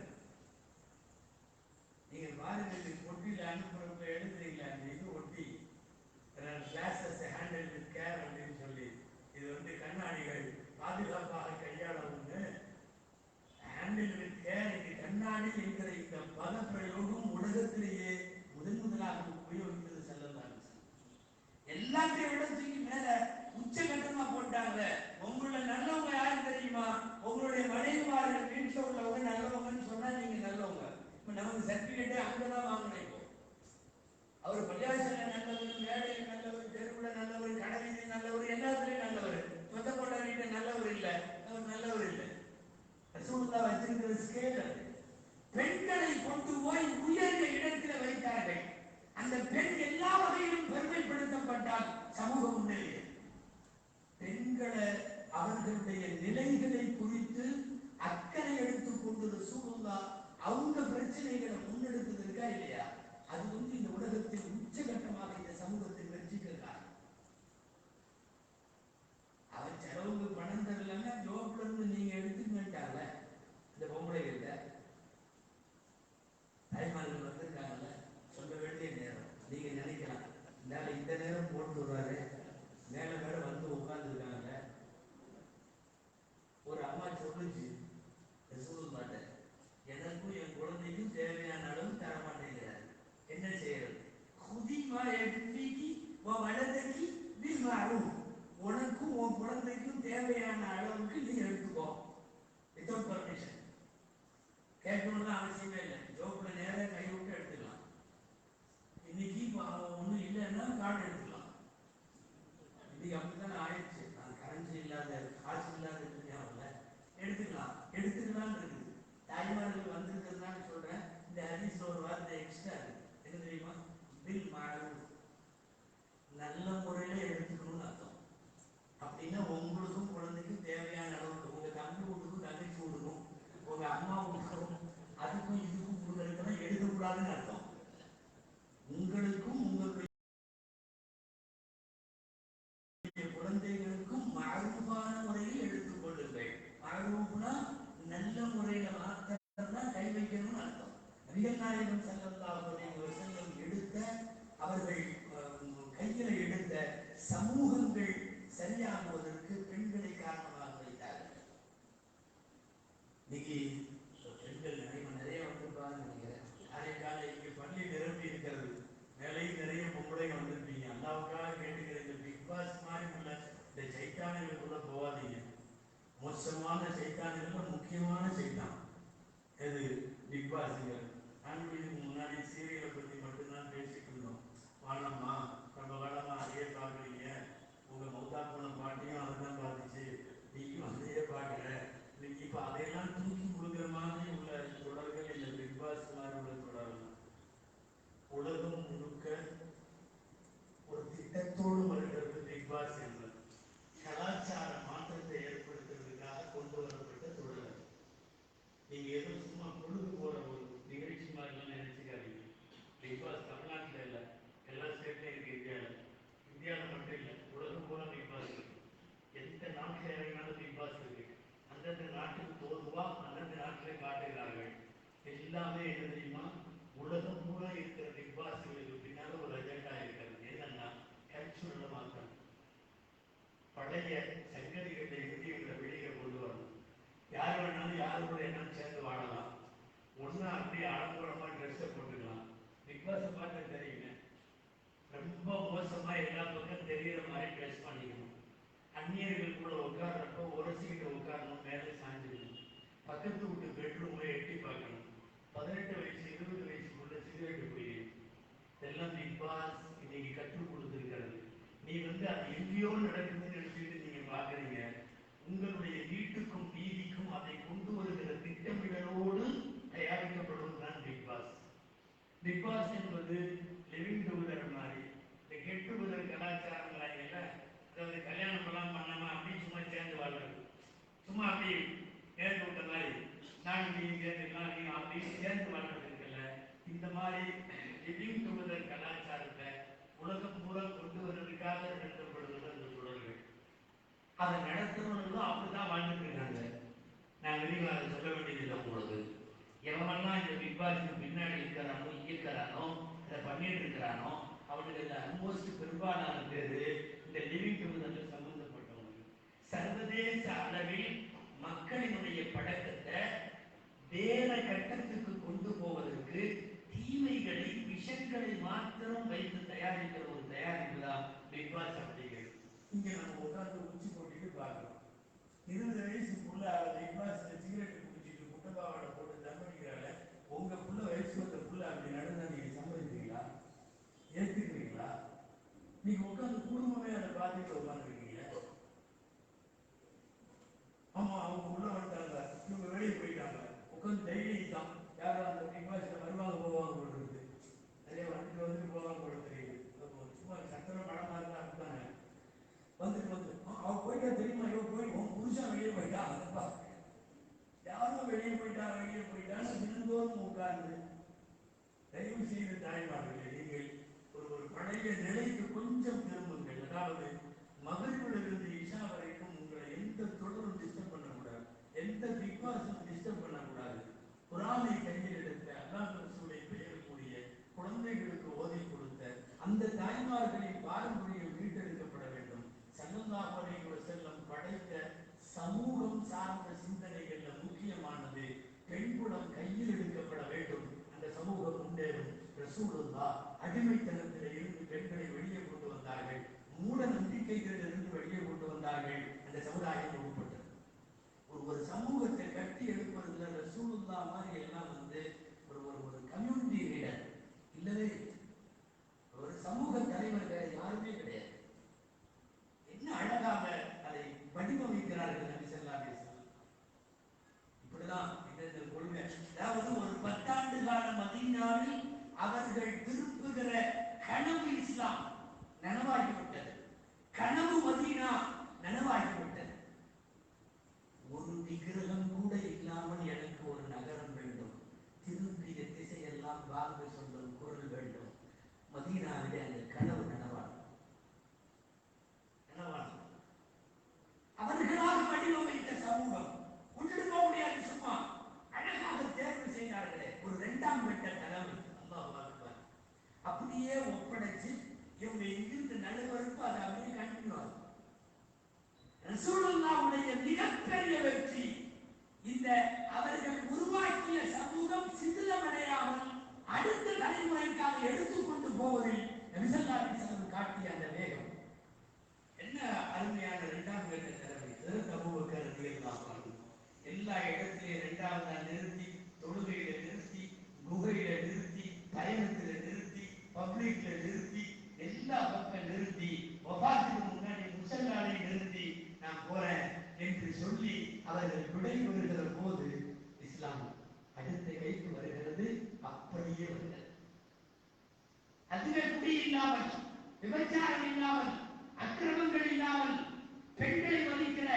நீங்க பாருங்க, பொட்டியில் அனுப்புறப்ப எழுதுறீங்களா, அந்த இது ஒட்டி கிளாஸஸ் ஹேண்டில் வித் கேர் அப்படின்னு சொல்லி, இது கண்ணாடிகள் பாதுகாப்பாக கையாளவுன்னு ஹேண்டில் வித் கேர். இது கண்ணாடி என்கிற இந்த பத பிரயோகம் உலகத்திலேயே முதலாக உபயோகித்தது ஸல்லல்லாஹு அலைஹி வஸல்லம். எல்லாத்தையும் விட தூக்கி மேல உச்சகட்டமா போட்டாங்க. உங்களோட நல்லவங்க யாரு தெரியுமா? உங்களுடைய மனைவிமார்கள் வீட்டில் உள்ளவங்க நல்லவங்கன்னு சொன்னா நீங்க நல்லவங்க. இப்ப நமக்கு சர்டிபிகேட்டே அங்கதான் வாங்கணும். இப்போ அவர் பள்ளியாசல நல்லவர், வேலையில் நல்லவர், தெருவுல நல்லவர், கடமையில் நல்லவர், எல்லாத்துலயும் நல்லவர். சொந்த கொண்டாடிட்ட நல்லவர் இல்லை, அவர் நல்லவர் இல்லை. ரசூலுல்லாஹ் வச்சிருக்கிற ஸ்கேல் அது. பெண்களை கொண்டு போய் உயர்ந்த இடத்தில் வைத்தார்கள். அந்த பெண் எல்லா வகையிலும் பெருமைப்படுத்தப்பட்டால் சமூக முன்னேறிய பெண்களை அவர்களுடைய நிலைகளை குறித்து அக்கறை எடுத்துக் கொண்டு ரசூலுல்லாஹ் அவங்க பிரச்சனைகளை முன்னெடுத்தது இருக்கா இல்லையா? அது இந்த உலகத்தில் உச்சகட்டமாக இந்த சமூகத்தில் வெற்றிக்கு காரணம். அவன் செலவுக்கு பணம் தரலன்னா ஜோப்ல இருந்து நீங்க எடுத்துக்கிட்டாங்கல்ல, இந்த பொம்பளைகள்ல தாய்மார்கள் வந்திருக்காங்கல்ல, சொல்ல வேண்டிய நேரம். நீங்க நினைக்கலாம், இந்த நேரம் போட்டு வருவாரு, மேல மேல உட்கார்ந்துருக்காங்க. ஒரு அம்மா சொல்லுச்சு ரசூலுல்லாஹ், எனக்கும் என் குழந்தைக்கும் தேவையான அளவு தர மாட்டேங்கிறாரு, என்ன செய்யறது? குதிமா எடுத்து வளர்ந்தக்கு பில்மாரும், உனக்கும் உன் குழந்தைக்கும் தேவையான அளவுக்கு நீ எடுத்துக்கோ, வித்தவுட் பர்மிஷன். கேட்கணும்னு அவசியமே இல்லை, ஜோப்புல நேர கை விட்டு எடுத்துக்கலாம். இன்னைக்கு ஒன்றும் இல்லைன்னா கார்டு எடுத்துக்கலாம். இன்னைக்கு அப்படித்தானே ஆயிடுச்சு. நான் கரன்சி இல்லாத, காசு இல்லாத எடுத்துக்கலாம் இருக்குது. தாய்மார்கள் வந்திருக்கிறதுனால சொல்றேன். இந்த ஹதீஸ்ல ஒரு வார்த்தை எக்ஸ்ட்ரா இருக்கு, என்ன தெரியுமா? பில் மஅரூஃப், நல்ல முறையில எடுத்துக்கணும்னு அர்த்தம். அப்படின்னா உங்களுக்கும் குழந்தைக்கும் தேவையான அளவுக்கு, உங்க தம்பி வீட்டுக்கும் தங்கச்சி வீட்டுக்கும், உங்க அம்மா வீட்டுக்கும், அதுக்கும் இதுக்கும் கொடுக்கறதுக்கெல்லாம் எடுக்கக்கூடாதுன்னு அர்த்தம். நபிகள் நாயகம் ஸல்லல்லாஹு அலைஹி வஸல்லம் எடுத்த அவர்கள் கையில எடுத்த சமூகங்கள் சரியாகுவதற்கு பெண்களை காரணமாக வைத்தார்கள். இன்னைக்கு பெண்கள் நிறைய வந்திருப்பாங்க நினைக்கிறேன். காலை இங்க பள்ளி நிரம்பி இருக்கிறது, மேலையும் நிறைய பொம்பளைங்க வந்திருப்பீங்க. அல்லாவுக்காக கேட்டுக்கிற இந்த பிக் பாஸ் மாதிரி உள்ள இந்த சைத்தானுக்குள்ள போகாதீங்க. மோசமான சைத்தானுகள் முக்கியமான சைத்தான் எது? பிக் பாஸ்கள். நாங்கள் இதுக்கு முன்னாடி சீரியலை பற்றி மட்டும்தான் பேசிட்டு இருந்தோம். வாழம்மா ரொம்ப காலமா அதையே பார்க்குறீங்க, உங்க மௌத்தா போன பாட்டியும் அதுதான் பார்த்துச்சு, நீயும் அதையே பார்க்குற. இப்போ அதையெல்லாம் தூக்கி கொடுக்குற மாதிரி உள்ள தொடர்கள் இல்லை பிக் பாஸ் மாதிரி உள்ள தொடர்கள். உலகம் முழுக்க ஒரு திட்டத்தோடு வருகிறது பிக் பாஸ் என்பது. கலாச்சார மாற்றத்தை ஏற்படுத்துவதற்காக கொண்டு வரப்பட்ட தொடர்கள். நீங்க ஏதோ சும்மா பொழுது போற ஒரு நிகழ்ச்சி மாதிரிலாம் நினைச்சுக்காதீங்க. பிக் பாஸ் தமிழ்நாட்டில் இல்லை, எல்லா ஸ்டேட்லையும் இருக்கு. இந்தியாவில் மட்டும் இல்லை, உலகம் பூரா பிக் பாஸ் இருக்கு. எந்த நாட்டில் இறங்கினாலும் பிக் பாஸ் இருக்கு. அந்தந்த நாட்டுக்கு தோல்வா அந்தந்த நாட்டிலே காட்டுகிறார்கள். எல்லாமே என்ன தெரியுமா? உலகம் பூரா இருக்கிற பிக் பாஸ்களுக்கு பின்னால ஒரு அஜெண்டா இருக்கிறது. என்னன்னா கல்ச்சுரல் மாற்றம். பழைய சங்கதிகளை இந்தியங்களை வெளியே கொண்டு வரணும். யார் வேணாலும் யாரோட என்ன சேர்ந்து வாழலாம். ஒன்னா அப்படியே ஆடம்பரமா ட்ரெஸ்ஸை போட்டுக்கலாம். பிக் பாஸ் பார்த்து தெரியுங்க, ரொம்ப மோசமா எல்லா பக்கம் தெரிகிற மாதிரி ட்ரெஸ் பண்ணிக்கணும். அந்நியர்கள் கூட உட்கார்றப்போ உரசிக்கிட்டு உட்காரணும், மேலே சாஞ்சிக்கணும். பக்கத்து விட்டு பெட்ரூமை எட்டி பார்க்கணும். 18 வயசு 20 வயசுக்குள்ள சிகரெட்டு போயிடும். இதெல்லாம் பிக் பாஸ் இன்னைக்கு கற்றுக் கொடுத்துருக்கிறது. நீ அது எங்கேயோ நடக்குதுன்னு நினைச்சிட்டு நீங்க பாக்குறீங்க. உங்களுடைய வீட்டுக்கும் வீதிக்கும் அதை கொண்டு வருகிற திட்டமிடலோடு தயாரிக்கப்படுவதுதான் பிக் பாஸ். பிக் பாஸ் என்பது லிவிங் டுகெதர் மாதிரி. இந்த கெட் டுகெதர் கலாச்சாரங்களாக, அதாவது கல்யாணம் எல்லாம் பண்ணாம அப்படி சும்மா சேர்ந்து வாழ்றது, சும்மா அப்படி சேர்ந்து விட்ட மாதிரி நாங்கள் நீங்க சேர்ந்துக்கலாம், நீங்க அப்படி சேர்ந்து வாழ்றது இருக்குல்ல. இந்த மாதிரி லிவிங் டுகெதர் கலாச்சாரத்தை உலகம் பூரா கொண்டு வருவதற்காக நடத்தப்படுவது அந்த தொடர்கள். அதை நடத்துறவங்களும் அப்படிதான் வாழ்ந்துட்டு இருக்காங்க. நான் விரிவாக அதை சொல்ல வேண்டியதில்லை உங்களுக்கு. எவனெல்லாம் இந்த பிக் பாஸுக்கு பின்னாடி இயக்கிறானோ அதை பண்ணிட்டு இருக்கிறானோ அவனுக்கு ஆல்மோஸ்ட் பெரும்பாலான பேரு இந்த லிவிங் டுகெதர் சம்பந்தப்பட்டவங்க. சர்வதேச அளவில் மக்களினுடைய பழக்கத்தை வேற கட்டத்துக்கு கொண்டு போவதற்கு தீமைகளை விஷங்களை மாத்திரம் வைத்து தயாரிக்கிற ஒரு தயாரிப்பு தான் பிக் பாஸ் அப்படிங்கிறது. இங்க நம்ம உட்கார்ந்து உச்சி போட்டுட்டு பார்க்கலாம். 20 வயசுக்குள்ள பிக் பாஸ்ல சிகரெட் குடிச்சிட்டு முட்டப்பாவோட போட்டு தம்படிக்கிறால உங்க புள்ள வயசு வந்த புள்ள அப்படி நடந்தா நீங்க சம்மதிக்கிறீங்களா? ஏற்றுக்கிறீங்களா? நீங்க உட்கார்ந்து குடும்பமே அதை பார்த்துட்டு உட்காந்துருக்கீங்க. ஆமா அவங்க உள்ள வந்துட்டாங்க, இவங்க வெளியே போயிட்டாங்க, உட்காந்து தைலி தான் யாரும் அந்த பிக் பாஸ்ல வருவாங்க போவாங்க போடுறது. நிறைய வந்துட்டு போவாங்க போட தெரியுது. சும்மா சக்கரம் படமா இருந்தா அப்படித்தானே வந்துட்டு அவ போயிட்டா தெரியுமா? இவ போய் உன் புருஷன் வெளியே போயிட்டா, யாரும் வெளியே போயிட்டான்னு தினந்தோறும் உட்கார்ந்து. தயவு செய்து தாய்மார்கள், நீங்கள் ஒரு பழைய நிலைக்கு கொஞ்சம் திரும்புங்கள். அதாவது மகிழ்விலிருந்து இஷா வரைக்கும் உங்களை எந்த தொடரும் டிஸ்டர்ப் பண்ணக்கூடாது, எந்த பிக் பாஸும் டிஸ்டர்ப் பண்ணக்கூடாது. குர்ஆனை கையில் எடுத்த அல்லாஹ் ரசூலை பெயரக்கூடிய குழந்தைகளுக்கு ஓதி கொடுத்த அந்த தாய்மார்களின் பாரம்பரியம் மீட்டெடுக்கப்பட வேண்டும். ஸல்லல்லாஹு அலைஹி வஸல்லம் படைத்த சமூகம் சார்ந்த சிந்தனைகள்ல முக்கியமானது பெண்குலம் கையில் எடுக்கப்பட வேண்டும். அந்த சமூகம் முன்னேறும். ரசூலுல்லாஹ் அடிமைத்தனத்தில் இருந்து பெண்களை வெளியே கொண்டு வந்தார்கள். மூட நம்பிக்கைகளில் இருந்து வெளியே கொண்டு வந்தார்கள். அந்த சமுதாயம் உட்பட்டது. ஒரு சமூகத்தை கட்டி எழுப்பதுல ரசூலுல்லாஹ் மாதிரி எல்லாம் ஒரு கம்யூனிட்டி லீடர் இல்லவே இல்லை. ஒரு சமூக தலைவர் வேற யாருமே கிடையாது. என்ன அழகாக அதை வடிவமைக்கிறார்கள் நபி ஸல்லல்லாஹு அலைஹி வஸல்லம். இப்படிதான் இந்த கொள்கை. அதாவது ஒரு 10 ஆண்டு கால மதீனாவில் அவர்கள் திருப்புகிற கனவு இஸ்லாம் நனவாகிவிட்டது. கனவு மதீனா நனவாகிவிட்டது. ஒரு விக்கிரகம் கூட இல்லாமல் எனக்கு ஒரு நகரம் வேண்டும், திரும்பிய திசையெல்லாம் வாங்க சொல்லும் குரல் வேண்டும். மதீனாவிலே அந்த கனவு நனவான அவர்களாக வடிவமைத்த சமூகம். கொண்டிருக்க முடியாது. சும்மா அழகாக தேர்வு செய்தார்களே ஒரு 2ஆம் கட்ட திரும்ப அதை அப்படியே கண்டினியூ ஆகும். ரசூலுல்லாஹ்வுடைய மிகப்பெரிய வெற்றி இந்த அவர்கள் உருவாக்கிய சமூகம் சிதிலமடையாமல் அடுத்த தலைமுறைக்காக எடுத்துக்கொண்டு போவதில் நபி ஸல்லல்லாஹு அலைஹி வஸல்லம் காட்டிய அந்த வேகம் என்ன அருமையான இரண்டாம் கட்ட தலைமை. ஹஜ்ரத் அபூபக்கர் ரலியல்லாஹு அன்ஹு எல்லா இடத்திலையும் இரண்டாவது நிறுத்தி, தொழுகையில நிறுத்தி, குகையில நிறுத்தி, பயணத்தில நிறுத்தி, பப்ளிக்ல நிறுத்தி, எல்லா பக்கம் நிறுத்தி, வஃபாத்துக்கு முன்னாடி முஸல்லாவை நிறுத்தி நான் போறேன் என்று சொல்லி அவர்கள் விடைபெறுகிற போது இஸ்லாம் அடுத்த கைக்கு வருகிறது. அப்படியே வருகிறது. அதுவே குடி இல்லாமல், விபச்சாரம் இல்லாமல், அக்கிரமங்கள் இல்லாமல், பெண்களை மதிக்கிற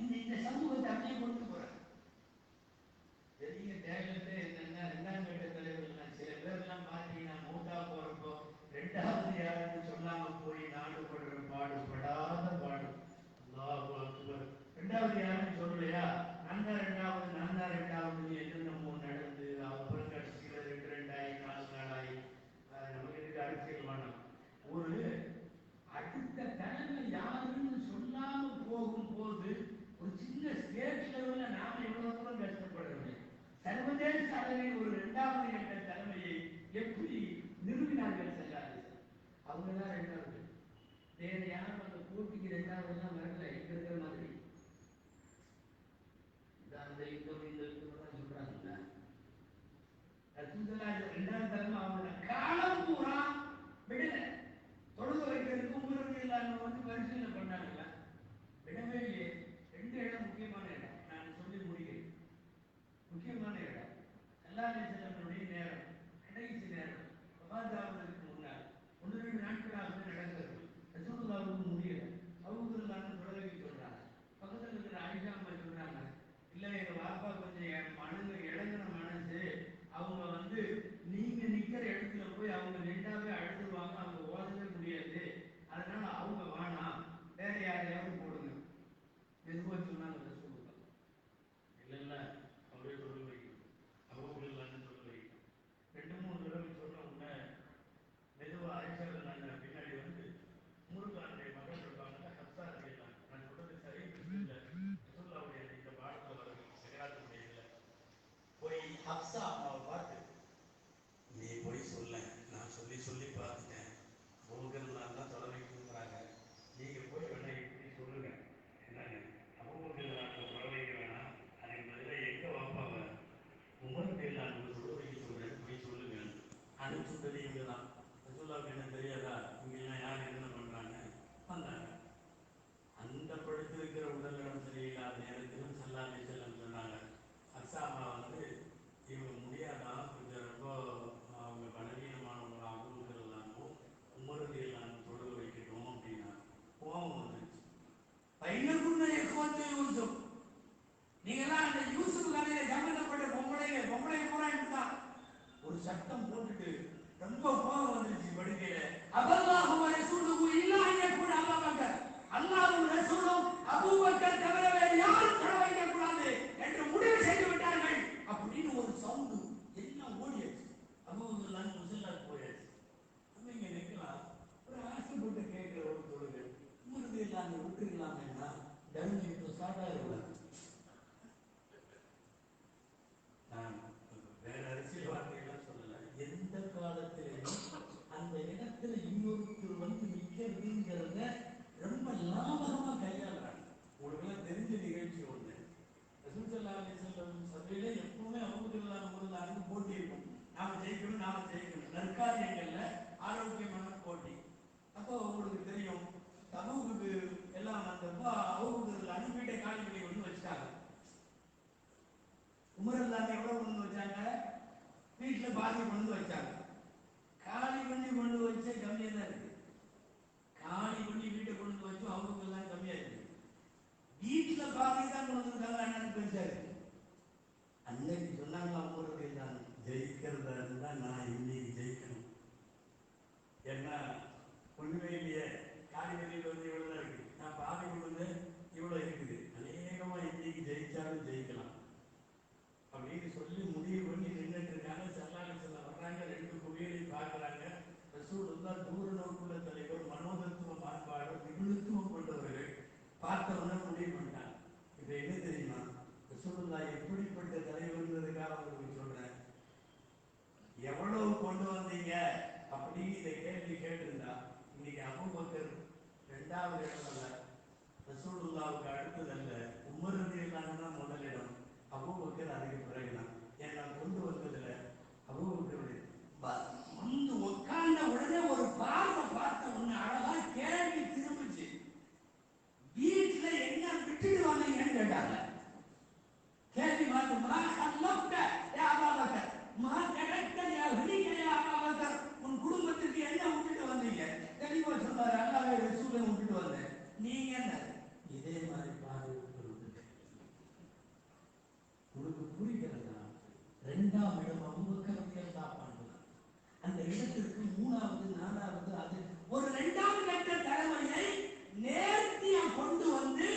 இந்த சமூகத்தை அப்படியே கொண்டு போறாங்க. பெரிய தேவையில்லை. என்னன்னா இரண்டாம் கட்ட தலைவர்கள் சில பேர்லாம் பார்த்தீங்கன்னா மூட்டா போறப்போ ரெண்டாவது யாருன்னு சொல்லாம போய் நாடு படுற பாடுபடாத பாடு. அல்லாஹு அக்பர். ரெண்டாவது யாருன்னு சொல்லலையா, நான் தான் ரெண்டாவது என்னென்னமோ நடந்து அப்புறம் கடைசியில 2 ஆகி 4 நாளாகி நமக்கு இதுக்கு அரசியல் வேணும். ஒரு அடுத்த தலைமை யாருன்னு சொல்லாம போகும்போது ஒரு சின்ன ஸ்டேட் லெவல்ல நாம எவ்வளவு தூரம் கஷ்டப்படுறோம். சர்வதேச அளவில் ஒரு இரண்டாவது கட்ட தலைமையை எப்படி நிறுவினார்கள் செல்லாது. அவங்க தான் ரெண்டாவது. வேற யாரும் அந்த போட்டிக்கு ரெண்டாவது எல்லாம் வரல. இங்க இருக்கிற மாதிரி அந்த யுத்தம் சொல்றாங்க. இரண்டாவது தலைமை அவங்க காலம் பூரா விடல. தொழுக வைக்கிறதுக்கு உமரது இல்லாம பரிசீலனை பண்ணாங்கல்ல, விடவே இல்லையே. 2 இடம் முக்கியமான இடம், நான் சொல்லி முடிக்கிறேன். முக்கியமான இடம் ஸல்லல்லாஹு அலைஹி வஸல்லம் நேரம், கடைசி நேரம், வஃபாத்தாவதற்கு முன்னால் 1-2 நாட்களாக நடக்கிறது. ரசூலுல்லாஹ்வுக்கு முடியல. அபூபக்கர் தொழுகை சொல்றாங்க. பக்கத்தில் இருக்கிற ஆயிஷா அம்மா சொல்றாங்க, இல்ல எங்க வாப்பா கொஞ்சம் இழங்கின மனசு, அவங்க நீங்க நிக்கிற இடத்துல போய் அவங்க நின்றாவே அழுதுவாங்க, அவங்க ஓடவே முடியாது, அதனால அவங்க வேணாம், வேற யாரையாவது போடுங்க. மெதுவா சொன்னாங்க ரசூலுல்லாஹ். இல்ல அவரே சொல்ல வைக்கணும், அபூபக்கர் சொல்ல வைக்கணும். 2-3 தடவை சொன்ன உடனே மெதுவா ஆயிஷா பின்னாடி முருகானுடைய மகள் இருப்பாங்க, ஹப்ஸா ரலியல்லாஹு அன்ஹா. நான் சொல்றது சரி இல்லை, ரசூலுல்லாஹ்வுடைய இந்த பாடத்துல வருது சகராத்துடைய இதுல போய் ஹப்ஸா அம்மாவை பார்த்து, நீ போய் சொல்ல, நான் சொல்லி பார்த்துட்டேன், அபூபக்கர் தான் தொலை வைக்கிறாங்க, நீங்க போய் வேணா இப்படி சொல்லுங்க, என்னங்க அபூபக்கர் தொலை வைக்க வேணாம், அதுக்கு பதிலாக எங்க வாப்பாவை உமருக்கு நான் தொலை வைக்க சொல்றேன், போய் சொல்லுங்க. அனுப்பிச்சுட்டது இவங்க தான். ரசூலுல்லாஹ்வுக்கு என்ன தெரியாதா, இங்கெல்லாம் யார் என்ன பண்றாங்க வந்தாங்க. அந்த படுத்திருக்கிற உடல்நலம் சரியில்லாத நேரத்திலும் ஸல்லல்லாஹு அலைஹி வஸல்லம் சொன்னாங்க, ஹப்ஸா அம்மா இவங்க முடியாதான், கொஞ்சம் ரொம்ப அவங்க பலவீனமானவங்களாகவும் இருக்கிறதாகவும் உமரது எல்லாம் தொழுக வைக்கட்டும் அப்படின்னா கோபம் வந்துருச்சு. யூசுப், நீங்கெல்லாம் அந்த யூசுப் கதையில சம்பந்தப்பட்ட பொம்பளை பூரா தான் ஒரு சட்டம் போட்டுட்டு ரொம்ப கோபம் வந்துருச்சு படுக்கையில. அல்லாஹு வ ரசூலுஹு இல்லா அன் யகுன அபூபக்கர், அல்லாஹ்வும் ரசூலும் அபூபக்கர் தவிர வேறு யாரும் தொழ வைக்க கூடாது என்று முடிவு செய்து விட்டார்கள் அப்படின்னு ஒரு சவுண்ட் எல்லாம் ஓடியாச்சு. அபூபக்கர் முஸல்லாக்கு போயாச்சு. நீங்க நிக்கலாம், ஒரு ஆசைப்பட்டு கேட்கிற ஒரு தொழுகை உமரது இல்லாம விட்டுக்கலாமேன்னா தர்மம் இப்போ ஸ்டார்ட் ஆகக்கூடாது. நான் வேற அரசியல் வார்த்தைகள்லாம் சொல்லல. எந்த காலத்திலையும் அந்த இடத்துல இன்னொருத்தர் நிற்கிறதுங்கிறத ரொம்ப லாபகமா கையாளுறாங்க. உங்களுக்கு தெரிஞ்ச நிகழ்ச்சி ஒண்ணு, ரசூல் ஸல்லல்லாஹு அலைஹி வஸல்லம் சபையில எப்பவுமே அபூபக்கர் அங்கு போட்டி இருக்கும். நாம ஜெயிக்கணும். நற்காரியங்கள்ல ஆரோக்கியமான போட்டி. அப்போ உங்களுக்கு தெரியும், தபூக்கு எல்லாம் வந்தப்போ அபூபக்கர் அனுப்பிட்ட காலிகளை வச்சுட்டாங்க. உமர் எவ்வளவு வச்சாங்க, வீட்டுல பாதி வச்சாங்க. காலி பண்ணி வச்சே கம்மியா தான் இருக்கு. காலி பண்ணி வீட்டை கொண்டு வச்சு அவங்களுக்கு எல்லாம் கம்மியா இருக்கு. வீட்டுல பாதி தான் கொண்டு அண்ணன் பேசாரு. அன்னைக்கு சொன்னாங்க, அவங்களுக்கு நான் ஜெயிக்கிறதா இருந்தா நான் இன்னைக்கு ஜெயிக்கணும். ஏன்னா ஒண்ணுமே இல்லையே, காலி வெளியில் இவ்வளவுதான் இருக்கு, நான் பாதி கொண்டு இவ்வளவு இருக்குது, அநேகமா இன்னைக்கு ஜெயிச்சாலும் ஜெயிக்கலாம் அப்படின்னு சொல்லி முடிவு பண்ணி நின்றுட்டு இருக்காங்க. ஸல்லல்லாஹு அலைஹி வஸல்லம் வர்றாங்க, 2 குவியலையும் பார்க்கறாங்க. ரசூலுல்லாஹ் தூர நோக்குள்ள தலைவர், மனோதத்துவ பண்பாடும் நிபுணத்துவம் கொண்டவர்கள் பார்த்தவொன்னே முடிவு பண்ணிட்டாங்க. இப்ப என்ன தெரியுமா, ரசூலுல்லாஹ் எப்படிப்பட்ட தலைவர்ன்றதுக்காக உங்களுக்கு சொல்றேன். எவ்வளவு கொண்டு வந்தீங்க அப்படின்னு இந்த கேள்வி கேட்டிருந்தா இன்னைக்கு அபூபக்கர் 2வது இடம் அல்ல, ரசூலுல்லாஹ்வுக்கு அடுத்ததல்ல, உமர் ரலியல்லாஹு தான் முதலிடம், அபூபக்கர் அதுக்கு பிறகுதான். ஏன்னா கொண்டு வந்ததுல அபூபக்கருடைய வந்து உட்கார்ந்த உடனே ஒரு பார்வை பார்த்த உடனே அழகா கேள்வி திரும்பிச்சு. வீட்டுல என்ன விட்டுட்டு வந்தீங்கன்னு கேட்டாங்க. கேள்வி பார்த்து மா கல்லப்ட யா அபூபக்கர், மா கடத்த யா ஹலிக யா அபூபக்கர், உன் குடும்பத்துக்கு என்ன விட்டுட்டு வந்தீங்க? தெளிவா சொன்னாரு, அல்லாஹ்வை ரசூலை விட்டுட்டு வந்தேன். நீங்க என்ன? இதே மாதிரி பார்வை விட்டு உங்களுக்கு புரிகிறதா? 2ஆம் இடம் அபூபக்கர் ரலியல்லாஹு அன்ஹு. அந்த இடத்திற்கு 3வது 4வது அது ஒரு 2ஆம் கட்ட தலைமையை நேர்த்தியா கொண்டு வந்து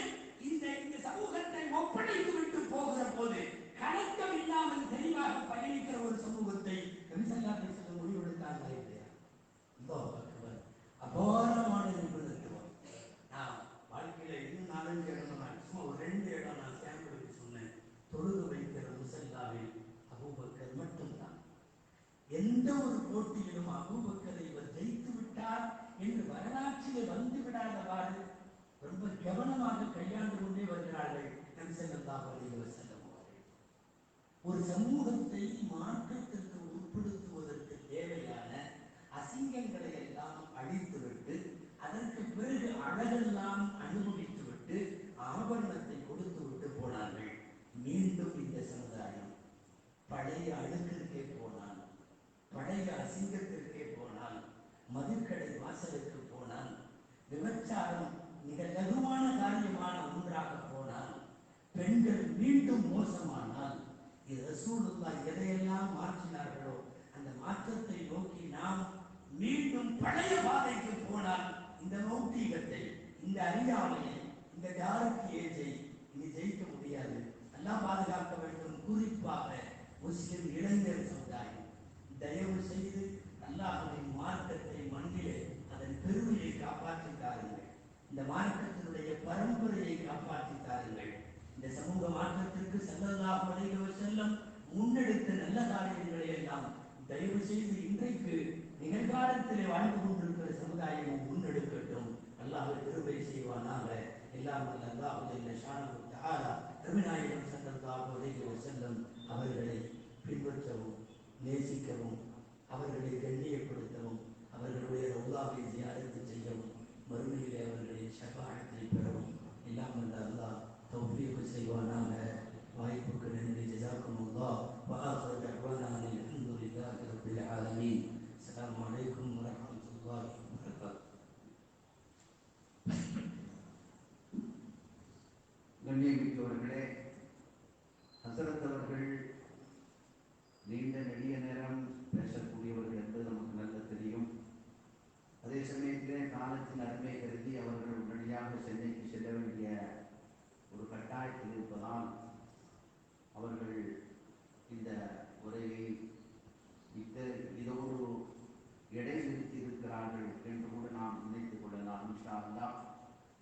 இந்த சமூகத்தை ஒப்படைத்து விட்டு போகிற போது கணக்கம் இல்லாமல் தெளிவாக பயணிக்கிற ஒரு சமூகத்தை நபிசல்லாஹு சொல்ல முடிவெடுத்தாங்க இல்லையா? அபாரமான நிபுணத்துவம். நான் வாழ்க்கையில இன்னும் 4 இடம் நான் சும்மா ஒரு 2 இடம் நான் சாம்பிளுக்கு சொன்னேன். தொழுது வைக்கிற முசல்லாவில் அபூபக்கர் மட்டும்தான். எந்த ஒரு போட்டியிலும் அபூபக்கரை இவர் ஜெயித்து விட்டார் என்று வரலாற்றிலே வந்து விடாதவாறு ரொம்ப கவனமாக கையாண்டு கொண்டே வருகிறார்கள் நபி ஸல்லல்லாஹு அலைஹி வஸல்லம் அவர்கள். ஒரு சமூகத்தை மாற்றத்திற்கு உட்படுத்துவதற்கு தேவையான அசிங்கங்களை எல்லாம் அழித்துவிட்டு அதற்கு பிறகு அழகெல்லாம் அனுபவித்துவிட்டு ஆபரணத்தை கொடுத்து விட்டு போனார்கள். மீண்டும் இந்த சமுதாயம் பழைய அழுக்கிற்கே போனால், பழைய அசிங்கத்திற்கே போனால், மதுக்கடை வாசலுக்கு போனால், விபச்சாரம் மிக லகுவான காரியமான ஒன்றாக போனால், பெண்கள் மீண்டும் மோசமானால், இது ரசூலுல்லாஹ் எதையெல்லாம் மாற்றினார்களோ அந்த மாற்றத்தை நோக்கி நாம் மீண்டும் பழைய பாதைக்கு போனால் இந்த மௌட்டிகத்தை, இந்த அறியாமையை, இந்த டார்க் ஏஜை இனி ஜெயிக்க முடியாது. எல்லாம் பாதுகாக்க வேண்டும். குறிப்பாக முஸ்லிம் இளைஞர் சமுதாயம் தயவு செய்து அல்லாஹ்வின் மார்க்கத்தை மண்ணிலே அதன் பெருமையை காப்பாற்றி தாருங்கள். இந்த மார்க்கத்தினுடைய பரம்பரையை காப்பாற்றி தாருங்கள். இந்த சமூக மாற்றத்திற்கு ஸல்லல்லாஹு அலைஹி வஸல்லம் முன்னெடுத்த நல்ல காரியங்களை எல்லாம் தயவு செய்து இன்றைக்கு நிகழ்காலத்திலே வாழ்ந்து கொண்டிருக்கிற சமுதாயம் முன்னெடுக்கட்டும். அல்லாஹ் கிருபை செய்வானாக. எல்லாம் வல்ல அல்லாஹ் ஜல்ல ஷானஹு தஆலா நபிநாயகம் ஸல்லல்லாஹு அலைஹி வஸல்லம் அவர்களை பின்பற்றவும், நேசிக்கவும், அவர்களை கண்ணியப்படுத்தவும், அவர்களுடைய ரவுலாவை ஜியாரத்து செய்யவும், மறுமையிலே அவர்களின் ஷஃபாஅத்தை பெறவும் எல்லாம் வல்ல அல்லாஹ் தௌஃபீக் செய்வானாக. வாய்ப்புக்கு நன்றி. ஜஸாக்குமுல்லாஹ். வ ஆகிரு தஅவானா அல்ஹம்துலில்லாஹி ரப்பில் ஆலமீன். அஸ்ஸலாமு அலைக்கும் வ ரஹ்மத்துல்லாஹி வ பரகாத்துஹு. கண்ணியமிக்கவர்களே, ஹஸரத் அவர்கள் நீண்ட நெடிய நேரம் பேசக்கூடியவர்கள் என்பது நமக்கு நல்ல தெரியும். அதே சமயத்திலே காலத்தின் அருமை கருதி அவர்கள் உடனடியாக சென்னைக்கு செல்ல வேண்டிய ஒரு கட்டாயத்தில் இருப்பதால் அவர்கள் இந்த உரையை இதோடு இடைநிறுத்தி இருக்கிறார்கள் என்று கூட நாம் நினைத்துக் கொள்ளலாம். இன்ஷா அல்லாஹ்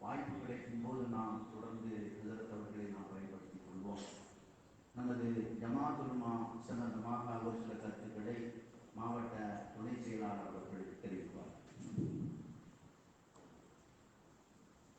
வாய்ப்பு கிடைக்கும் போது நாம் தொடர்ந்து ஹஸரத் அவர்களை நாம் பயன்படுத்திக் கொள்வோம். நமது ஜமாத் உலமா சம்பந்தமாக ஒரு சில கருத்துக்களை மாவட்ட துணை செயலாளர் அவர்கள் தெரிவிப்பார்.